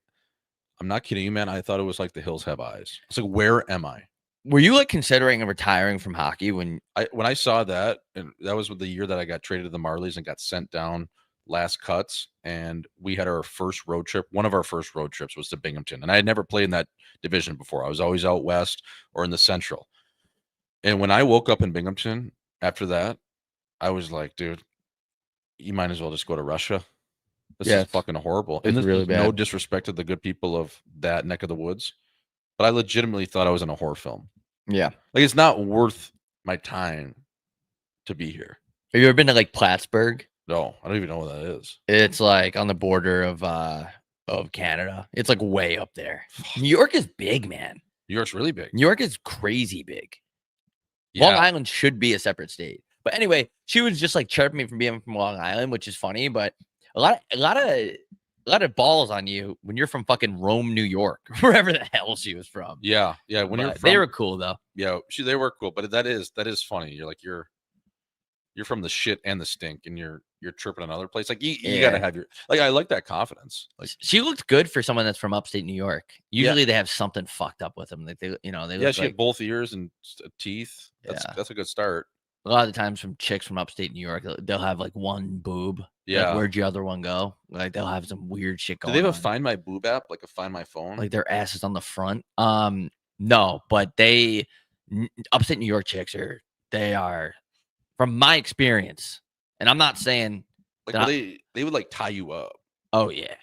I'm not kidding you, man. I thought it was like The Hills Have Eyes. It's like, where am I? Were you like considering retiring from hockey when? When I saw that, and that was the year that I got traded to the Marlies and got sent down last cuts, and we had our first road trip. One of our first road trips was to Binghamton, and I had never played in that division before. I was always out west or in the Central. And when I woke up in Binghamton after that, I was like, dude, you might as well just go to Russia. This Yeah, is fucking horrible. it's And this really is no bad. disrespect to the good people of that neck of the woods, but I legitimately thought I was in a horror film. Yeah. Like, it's not worth my time to be here. Have you ever been to like Plattsburgh? No, I don't even know what that is. It's like on the border of Canada. It's like way up there. New York is big, man. New York's really big. New York is crazy big. Long Yeah, Island should be a separate state. But anyway, she was just like chirping me from being from Long Island, which is funny, but a lot of balls on you when you're from fucking Rome, New York, wherever the hell she was from. yeah. When you're But from, they were cool though. yeah, they were cool, but that is funny. You're like you're from the shit and the stink, and you're tripping another place. Like you got to Yeah. have your like. I like that confidence. Like, She looked good for someone that's from upstate New York. Usually they have something fucked up with them. Like they yeah, look she like, had both ears and teeth. Yeah. That's a good start. a lot of the times from chicks from upstate New York, they'll have like one boob. Yeah. Like, where'd your other one go? Like they'll have some weird shit Do going they have a on. Find My Boob app, like a Find My Phone? Like their ass is on the front. No, but upstate New York chicks they are from my experience, and I'm not saying, Like they're they would like tie you up, oh yeah,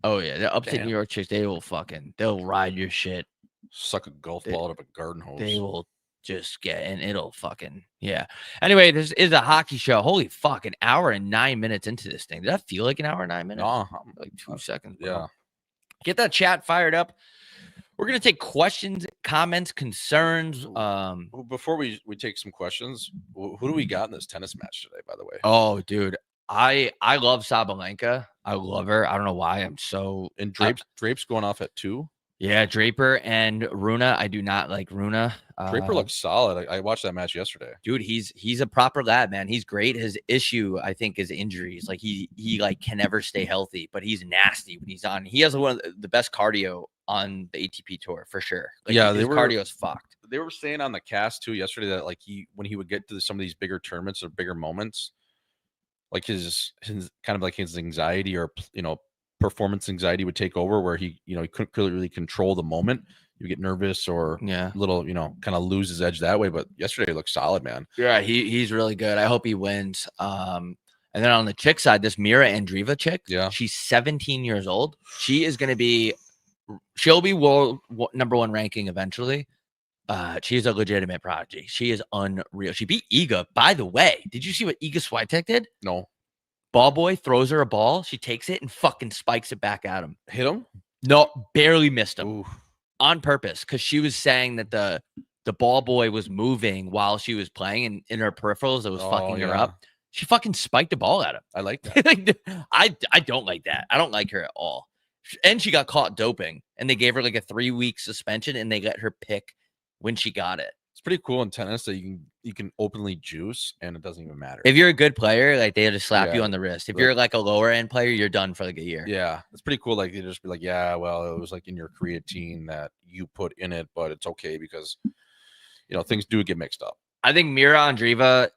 the upstate Damn. New York chicks, they'll ride your shit. suck a golf They- ball out of a garden hose. They will just get, and it'll fucking, yeah. Anyway, this is a hockey show. Holy fuck, an hour and 9 minutes into this thing. Did that feel like an hour and 9 minutes? Nah, Like 2 seconds. bro. yeah. Get that chat fired up. We're gonna take questions, comments, concerns. Well, before we take some questions, who do we got in this tennis match today? By the way, Oh, dude, I love Sabalenka. I love her. I don't know why. I'm so And Drape's going off at 2. yeah, Draper and Runa. I do not like Runa. Draper looks solid. I watched that match yesterday. Dude, he's a proper lad, man. He's great. His issue, I think, is injuries. Like he like can never stay healthy, but he's nasty when he's on. He has one of the best cardio on the ATP tour for sure. Like, Yeah, his cardio's fucked. They were saying on the cast too yesterday that like when he would get to some of these bigger tournaments or bigger moments, like his kind of like his anxiety or performance anxiety would take over, where he couldn't really control the moment. He would get nervous or Yeah. a little kind of lose his edge that way. But yesterday he looked solid, man. Yeah, he's really good. I hope he wins. And then on the chick side, this Mira Andreeva chick, Yeah. she's 17 years old. She'll be world number 1 ranking eventually. She's a legitimate prodigy. She is unreal. She beat Iga, by the way. Did you see what Iga Swiatek did? No, Ball boy throws her a ball. She takes it and fucking spikes it back at him. hit him. No, barely missed him Ooh. on purpose because she was saying that the ball boy was moving while she was playing, and in her peripherals it was fucking her yeah. up. She fucking spiked the ball at him. I like that. I don't like that. I don't like her at all. And she got caught doping, and they gave her like a 3-week suspension, and they let her pick when she got it. It's pretty cool in tennis that you can openly juice and it doesn't even matter. If you're a good player, like they just slap you Yeah. on the wrist. If Right. you're like a lower end player, you're done for like a year. Yeah, it's pretty cool. Like they just be like, yeah, well, it was like in your creatine that you put in it, but it's okay because things do get mixed up. I think Mira Andreeva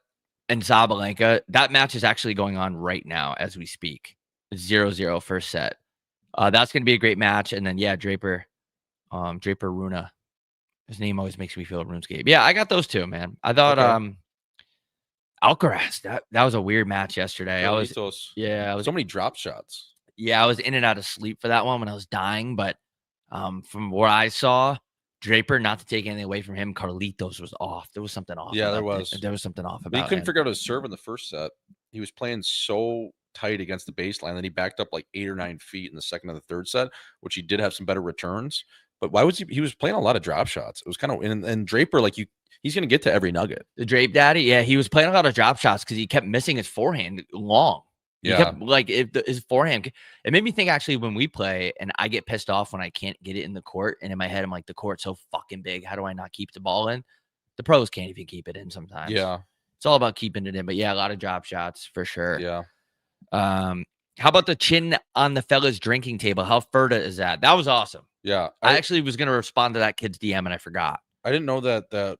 and Sabalenka, that match is actually going on right now as we speak. 0-0 first set. That's going to be a great match. And then, yeah, Draper Runa. His name always makes me feel RuneScape. Yeah, I got those two, man. I thought Alcaraz, that was a weird match yesterday. I was So many drop shots. Yeah, I was in and out of sleep for that one when I was dying. But from what I saw, Draper, not to take anything away from him, Carlitos was off. There was something off. Yeah, about there was. There was something off But he about couldn't him. figure out his serve in the first set. He was playing so tight against the baseline that he backed up like 8 or 9 feet in the second and the third set, which he did have some better returns. But why was he was playing a lot of drop shots? It was kind of and Draper, like he's gonna get to every nugget. The Drape Daddy, yeah, he was playing a lot of drop shots because he kept missing his forehand long. He Yeah. kept, like his forehand. It made me think actually when we play and I get pissed off when I can't get it in the court, and in my head I'm like, the court's so fucking big. How do I not keep the ball in? The pros can't even keep it in sometimes. Yeah. It's all about keeping it in. But yeah, a lot of drop shots for sure. Yeah. How about the chin on the fella's drinking table? How Ferda is that? That was awesome. Yeah. I actually was gonna respond to that kid's DM and I forgot. I didn't know that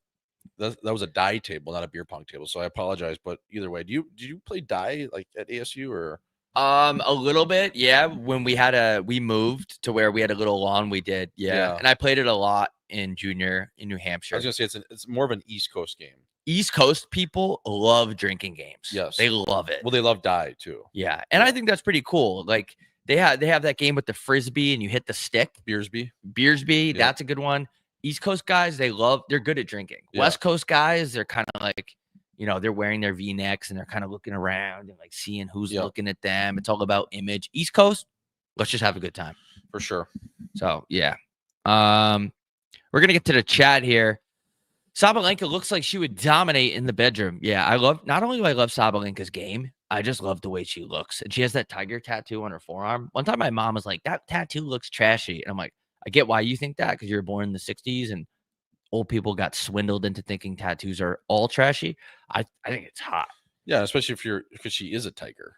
was a die table, not a beer pong table. So I apologize. But either way, did you play die like at ASU or? A little bit, yeah. When we moved to where we had a little lawn, we did, yeah. And I played it a lot in junior in New I Hampshire. was gonna say it's more of an East Coast game. East Coast people love drinking games. Yes. They love it. Well, they love die too. Yeah, and I think that's pretty cool. Like they have that game with the frisbee and you hit the stick. Beersby. Beersby, that's a good one. East Coast guys, they're good at drinking. Yeah. West Coast guys, they're kind of like, they're wearing their V-necks and they're kind of looking around and like seeing who's looking at them. It's all about image. East Coast, let's just have a good time. For sure. So yeah. We're gonna get to the chat here. Sabalenka looks like she would dominate in the bedroom. Yeah, not only do I love Sabalenka's game, I just love the way she looks. And she has that tiger tattoo on her forearm. One time my mom was like, that tattoo looks trashy. And I'm like, I get why you think that, because you were born in the 60s and old people got swindled into thinking tattoos are all trashy. I think it's hot. Yeah, especially because she is a tiger.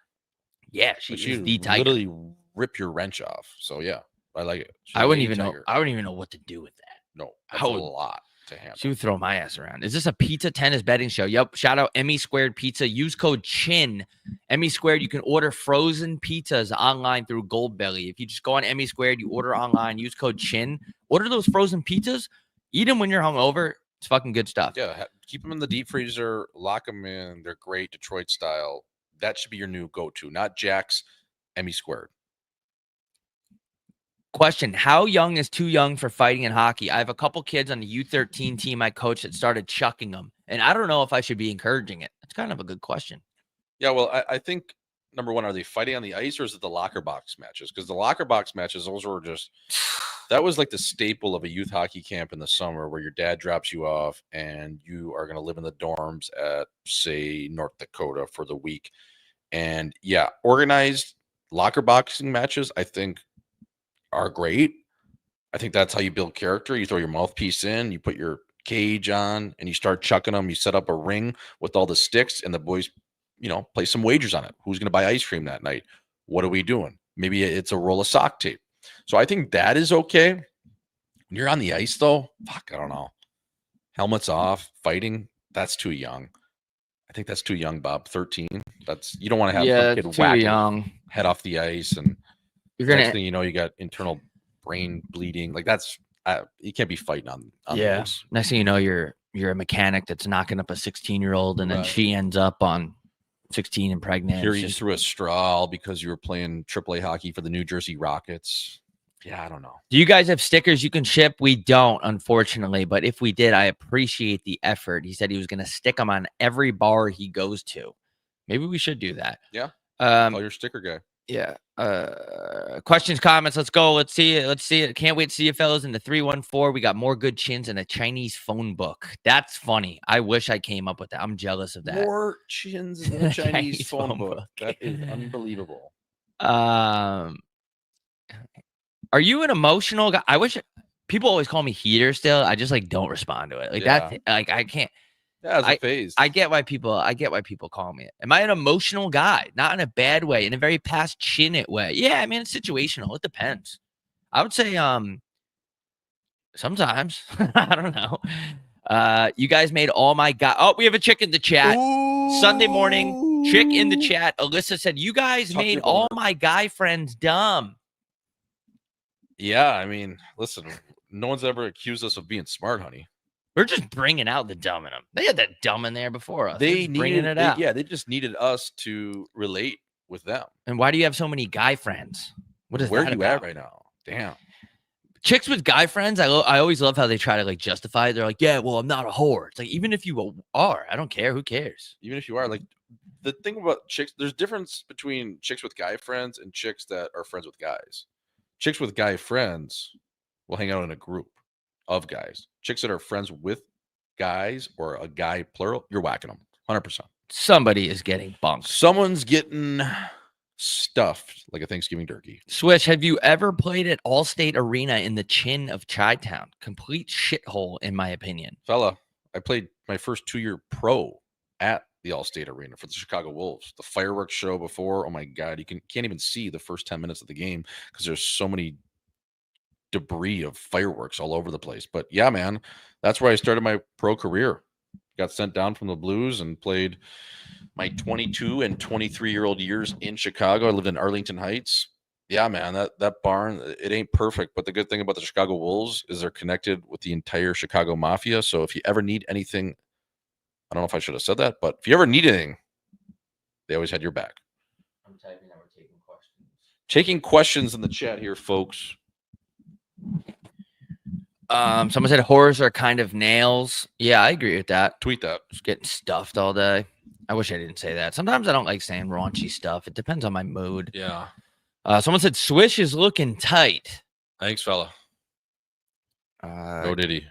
Yeah, she But is the tiger. literally rip your wrench off. So yeah, I like it. She's I wouldn't a even know. tiger. I wouldn't even know what to do with that. No, that's I a would- lot to handle. She would throw my ass around. Is this a pizza tennis betting show? Yep. Shout out Emmy Squared Pizza. Use code CHIN. Emmy Squared. You can order frozen pizzas online through Goldbelly. If you just go on Emmy Squared, you order online, use code CHIN. Order those frozen pizzas. Eat them when you're hungover. It's fucking good stuff. Yeah, keep them in the deep freezer, lock them in. They're great, Detroit style. That should be your new go-to, not Jack's, Emmy Squared. Question: how young is too young for fighting in hockey? I have a couple kids on the U13 team I coach that started chucking them, and I don't know if I should be encouraging it. That's kind of a good question. Yeah, well, I think number one, are they fighting on the ice or is it the locker box matches? Because the locker box matches, those were just that was like the staple of a youth hockey camp in the summer, where your dad drops you off and you are going to live in the dorms at, say, North Dakota for the week. And yeah, organized locker boxing matches, I think, are great. I think that's how you build character. You throw your mouthpiece in, you put your cage on, and you start chucking them. You set up a ring with all the sticks, and the boys, play some wagers on it. Who's going to buy ice cream that night? What are we doing? Maybe it's a roll of sock tape. So I think that is okay. When you're on the ice, though, fuck, I don't know. Helmets off, fighting, that's too young. I think that's too young, Bob. 13. You don't want to have some kid it's too whacking young. head off the ice, and You're next gonna thing you know, you got internal brain bleeding. Like that's you can't be fighting on yeah. the ice. Next thing you know, you're a mechanic that's knocking up a 16-year-old, and then Right. she ends up on 16 and pregnant. Here It's you just- threw a straw because you were playing AAA hockey for the New Jersey Rockets. Yeah, I don't know. Do you guys have stickers you can ship? We don't, unfortunately. But if we did, I appreciate the effort. He said he was going to stick them on every bar he goes to. Maybe we should do that. Yeah. Um, Call your sticker guy. yeah. Questions, comments. Let's go. Let's see it. Let's see it. Can't wait to see you fellas in the 314. We got more good chins and a Chinese phone book. That's funny. I wish I came up with that. I'm jealous of that. More chins in the Chinese Chinese phone phone book. book. That is unbelievable. Are you an emotional guy? I wish people always call me heater still. I just don't respond to it. Like Yeah. that. Like I can't. Yeah, it's a phase. I get why people call me it. Am I an emotional guy? Not in a bad way, in a very past chin it way. Yeah, I mean it's situational. It depends. I would say sometimes. I don't know. You guys made all my guy. Oh, we have a chick in the chat. Sunday morning, chick in the chat. Alyssa said, "You guys Talk to made your all brother. my guy friends dumb." Yeah, I mean, listen, no one's ever accused us of being smart, honey. We're just bringing out the dumb in them. They had that dumb in there before us. We're They just bringing needed it out. Yeah, they just needed us to relate with them. And why do you have so many guy friends? What is Where that are you about? at right now? Damn. Chicks with guy friends, I always love how they try to justify it. They're like, yeah, well, I'm not a whore. It's like, even if you are, I don't care. Who cares? Even if you are, like, the thing about chicks, there's difference between chicks with guy friends and chicks that are friends with guys. Chicks with guy friends will hang out in a group of guys. Chicks that are friends with guys or a guy plural, you're whacking them 100%. Somebody is getting bunked. Someone's getting stuffed like a Thanksgiving turkey. Swish, have you ever played at Allstate Arena in the chin of Chi-Town? Complete shithole, in my opinion. Fella, I played my first 2-year pro at the Allstate Arena for the Chicago Wolves. The fireworks show before, oh my God, you can't even see the first 10 minutes of the game because there's so many debris of fireworks all over the place. But yeah, man, that's where I started my pro career. Got sent down from the Blues and played my 22 and 23-year-old years in Chicago. I lived in Arlington Heights. Yeah, man, that barn, it ain't perfect. But the good thing about the Chicago Wolves is they're connected with the entire Chicago Mafia. So if you ever need anything, I don't know if I should have said that, but if you ever need anything, they always had your back. I'm typing that we're taking questions. Taking questions in the chat here, folks. Someone said horrors are kind of nails. Yeah, I agree with that. Tweet that. Just getting stuffed all day. I wish I didn't say that. Sometimes I don't like saying raunchy stuff. It depends on my mood. Yeah. Someone said Swish is looking tight. Thanks, fella. Go Diddy.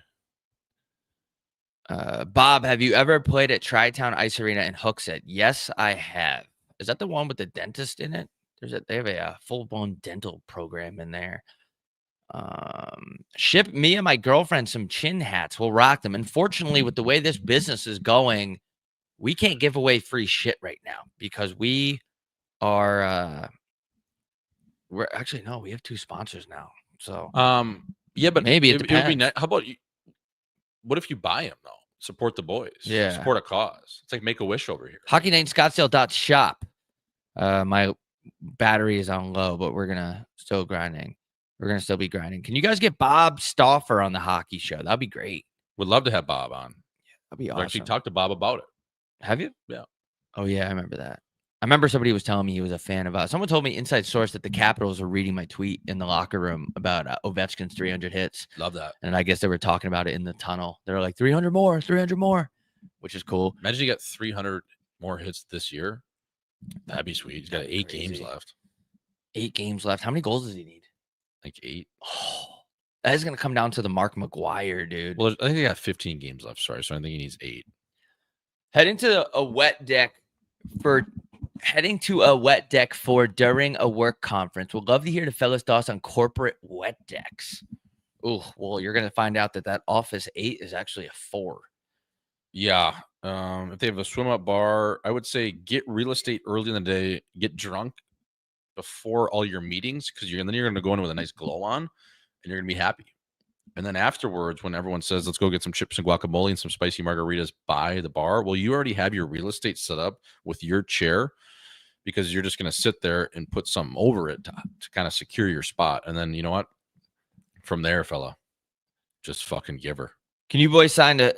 Bob, have you ever played at Tri-Town Ice Arena in Hooksett? Yes, I have. Is that the one with the dentist in it? They have a full-blown dental program in there. Ship me and my girlfriend some chin hats. We'll rock them. Unfortunately, with the way this business is going, we can't give away free shit right now because we are we're actually no, we have 2 sponsors now. So Yeah, but maybe it would be depends. nice. How about you? What if you buy them though? Support the boys. Yeah. Support a cause. It's like Make-A-Wish over here. Hockey Night Scottsdale.shop. My battery is on low, but we're gonna still grinding. We're gonna still be grinding. Can you guys get Bob Stauffer on the hockey show? That'd be great. Would love to have Bob on. That'd be I've awesome. actually talked to Bob about it. Have you? Yeah. Oh yeah, I remember that. I remember somebody was telling me he was a fan of someone told me inside source that the Capitals were reading my tweet in the locker room about Ovechkin's 300 hits. Love that. And I guess they were talking about it in the tunnel. They were like 300 more, which is cool. Imagine you got 300 more hits this year. That'd be sweet. He's got That'd be 8 games crazy. left. 8 games left. How many goals does he need? Like 8. Oh, that is going to come down to the Mark McGuire, dude. Well, I think he got 15 games left. Sorry. So I think he needs 8. Head into a wet deck for Heading to a wet deck for during a work conference. Would love to hear the fellas' thoughts on corporate wet decks. Oh, well, you're gonna find out that Office 8 is actually a 4. Yeah. If they have a swim up bar, I would say get real estate early in the day, get drunk before all your meetings, because then you're gonna go in with a nice glow on and you're gonna be happy. And then afterwards, when everyone says, let's go get some chips and guacamole and some spicy margaritas by the bar, well, you already have your real estate set up with your chair, because you're just going to sit there and put something over it to kind of secure your spot. And then, you know what? From there, fella, just fucking give her. Can you boys I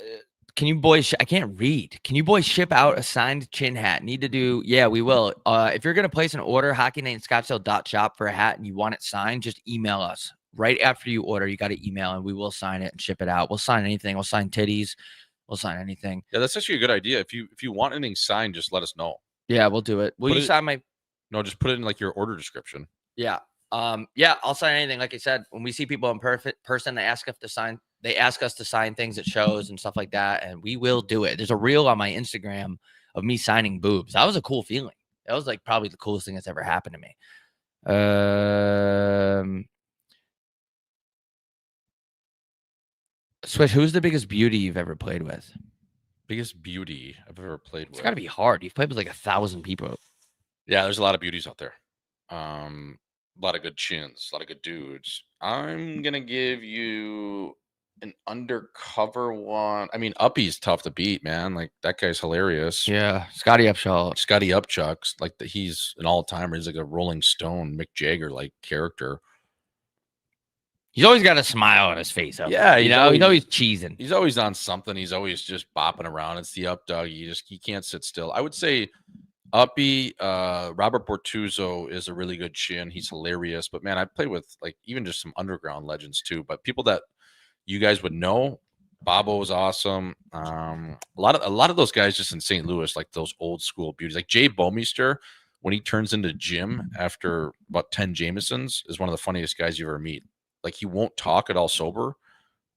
can't read. Can you boys ship out a signed chin hat? Need to do, yeah, we will. If you're going to place an order, HockeyNightScottsdale.shop for a hat and you want it signed, just email us. Right after you order, you got to email and we will sign it and ship it out. We'll sign anything. We'll sign titties. We'll sign anything. Yeah, that's actually a good idea. If you want anything signed, just let us know. Yeah, we'll do it. Will you sign my? No, just put it in like your order description. Yeah. Yeah, I'll sign anything. Like I said, when we see people in person, they ask us to sign. They ask us to sign things at shows and stuff like that, and we will do it. There's a reel on my Instagram of me signing boobs. That was a cool feeling. That was like probably the coolest thing that's ever happened to me. Switch, who's the biggest beauty you've ever played with? Biggest beauty I've ever played with. It's got to be hard. You've played with like 1,000 people. Yeah, there's a lot of beauties out there. A lot of good chins, a lot of good dudes. I'm gonna give you an undercover one. I mean, Uppy's tough to beat, man. Like that guy's hilarious. Yeah, Scotty Upshaw. Scotty Upchucks, like he's an all-timer. He's like a Rolling Stone, Mick Jagger like character. He's always got a smile on his face. Yeah, he's always cheesing. He's always on something. He's always just bopping around. It's the up dog. He can't sit still. I would say Uppy, Robert Bortuzzo is a really good chin. He's hilarious. But man, I played with like even just some underground legends too. But people that you guys would know, Bobo was awesome. A lot of those guys just in St. Louis, like those old school beauties, like Jay Bomeister, when he turns into Jim after about 10 Jamesons, is one of the funniest guys you ever meet. Like he won't talk at all sober,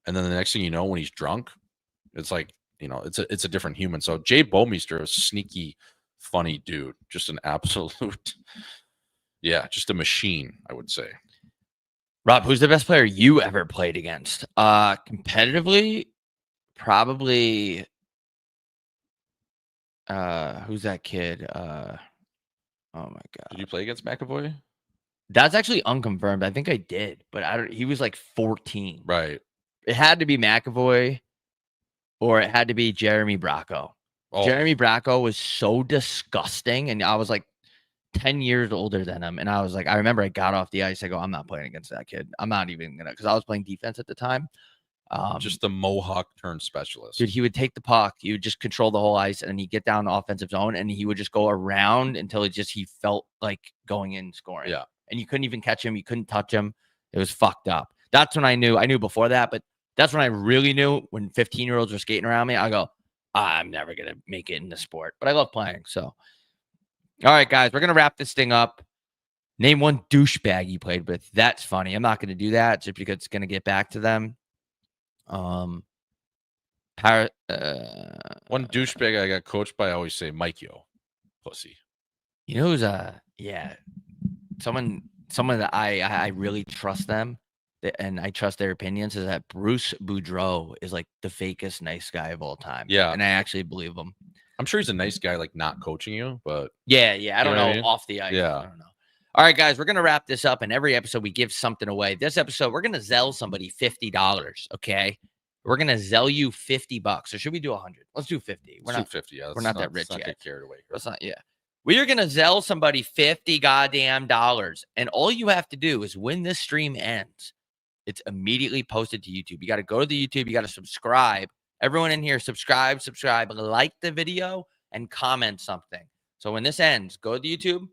and then the next thing you know, when he's drunk, it's like, you know, it's a different human. So Jay Bomeister is a sneaky, funny dude, just an absolute, yeah, just a machine, I would say. Rob, who's the best player you ever played against? Competitively, probably. Who's that kid? Oh my god! Did you play against McAvoy? That's actually unconfirmed. I think I did, but I don't. He was like 14. Right. It had to be McAvoy, or it had to be Jeremy Bracco. Oh. Jeremy Bracco was so disgusting, and I was like 10 years older than him. And I was like, I remember I got off the ice. I go, I'm not playing against that kid. I'm not even gonna, because I was playing defense at the time. Just the Mohawk turned specialist. Dude, he would take the puck. He would just control the whole ice, and then he'd get down the offensive zone, and he would just go around until he felt like going in scoring. Yeah. And you couldn't even catch him. You couldn't touch him. It was fucked up. That's when I knew. I knew before that, but that's when I really knew, when 15-year-olds were skating around me. I go, I'm never going to make it in the sport, but I love playing. So, all right, guys, we're going to wrap this thing up. Name one douchebag you played with. That's funny. I'm not going to do that just because it's going to get back to them. One douchebag I got coached by, I always say Mike Yo, pussy. You know who's someone that I really trust them, and I trust their opinions, is that Bruce Boudreau is like the fakest nice guy of all time. Yeah. And I actually believe him. I'm sure he's a nice guy, like not coaching you, but yeah, I don't know, I mean? off the ice. Yeah. I don't know. All right, guys, we're gonna wrap this up, and every episode we give something away. This episode, we're gonna Zelle somebody $50. Okay, we're gonna Zelle you $50, or should we do 100? Let's do 50. Let's do 50. Yeah, we're not that rich yet. yet. Get carried away. That's not. Yeah, we are gonna Zelle somebody $50 goddamn dollars, and all you have to do is when this stream ends, it's immediately posted to YouTube. You got to go to the YouTube. You got to subscribe. Everyone in here, subscribe, like the video, and comment something. So when this ends, go to the YouTube,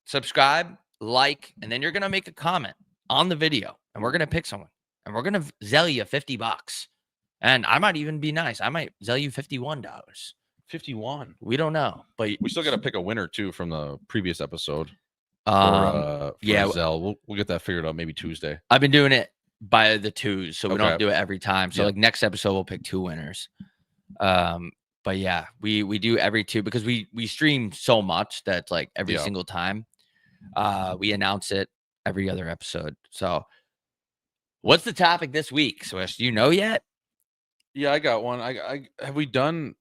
subscribe, like, and then you're gonna make a comment on the video, and we're gonna pick someone, and we're gonna Zelle you $50. And I might even be nice. I might Zelle you $51. 51. We don't know, but We still got to pick a winner too from the previous episode. yeah, Zelle. We'll get that figured out maybe Tuesday. I've been doing it by the twos, so we Okay. don't do it every time. So Yeah. like next episode, we'll pick 2 winners. But yeah, we do every 2 because we stream so much that like every Yeah. single time we announce it every other episode. So what's the topic this week, Swish? Do you know yet? Yeah, I got one. I have we done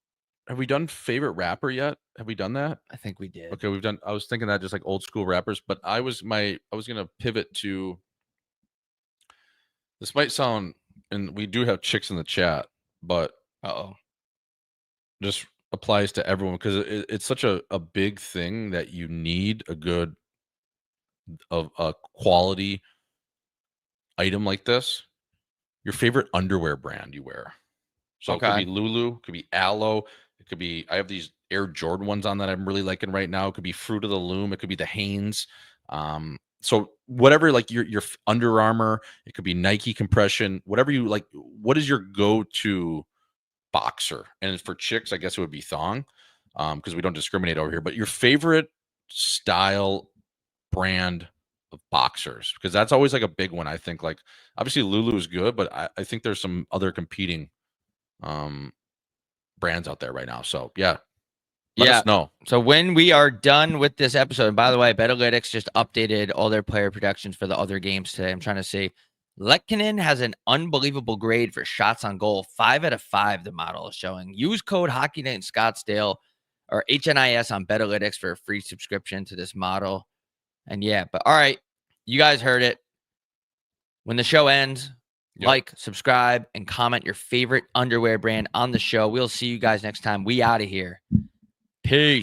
favorite rapper yet? Have we done that? I think we did. Okay, we've done. I was thinking that just like old school rappers, but I was gonna pivot to. This might sound, and we do have chicks in the chat, but Uh-oh. just applies to everyone because it's such a big thing that you need a good a quality item like this. Your favorite underwear brand you wear. So it Okay. could be Lulu, it could be Aloe, it could be, I have these Air Jordan ones on that I'm really liking right now. It could be Fruit of the Loom, it could be the Hanes. So whatever, like your Under Armour, it could be Nike compression, whatever you like. What is your go-to boxer? And for chicks, I guess it would be thong, because we don't discriminate over here. But your favorite style brand of boxers, because that's always like a big one. I think like obviously Lulu is good, but I think there's some other competing brands out there right now. So yeah, let us know. So when we are done with this episode, and by the way, Betalytics just updated all their player projections for the other games today. I'm trying to see. Lekkinen has an unbelievable grade for shots on goal. 5 out of 5, the model is showing. Use code Hockey Night in Scottsdale or HNIS on Betalytics for a free subscription to this model. And yeah, but all right, you guys heard it. When the show ends, like, subscribe, and comment your favorite underwear brand on the show. We'll see you guys next time. We out of here. Peace.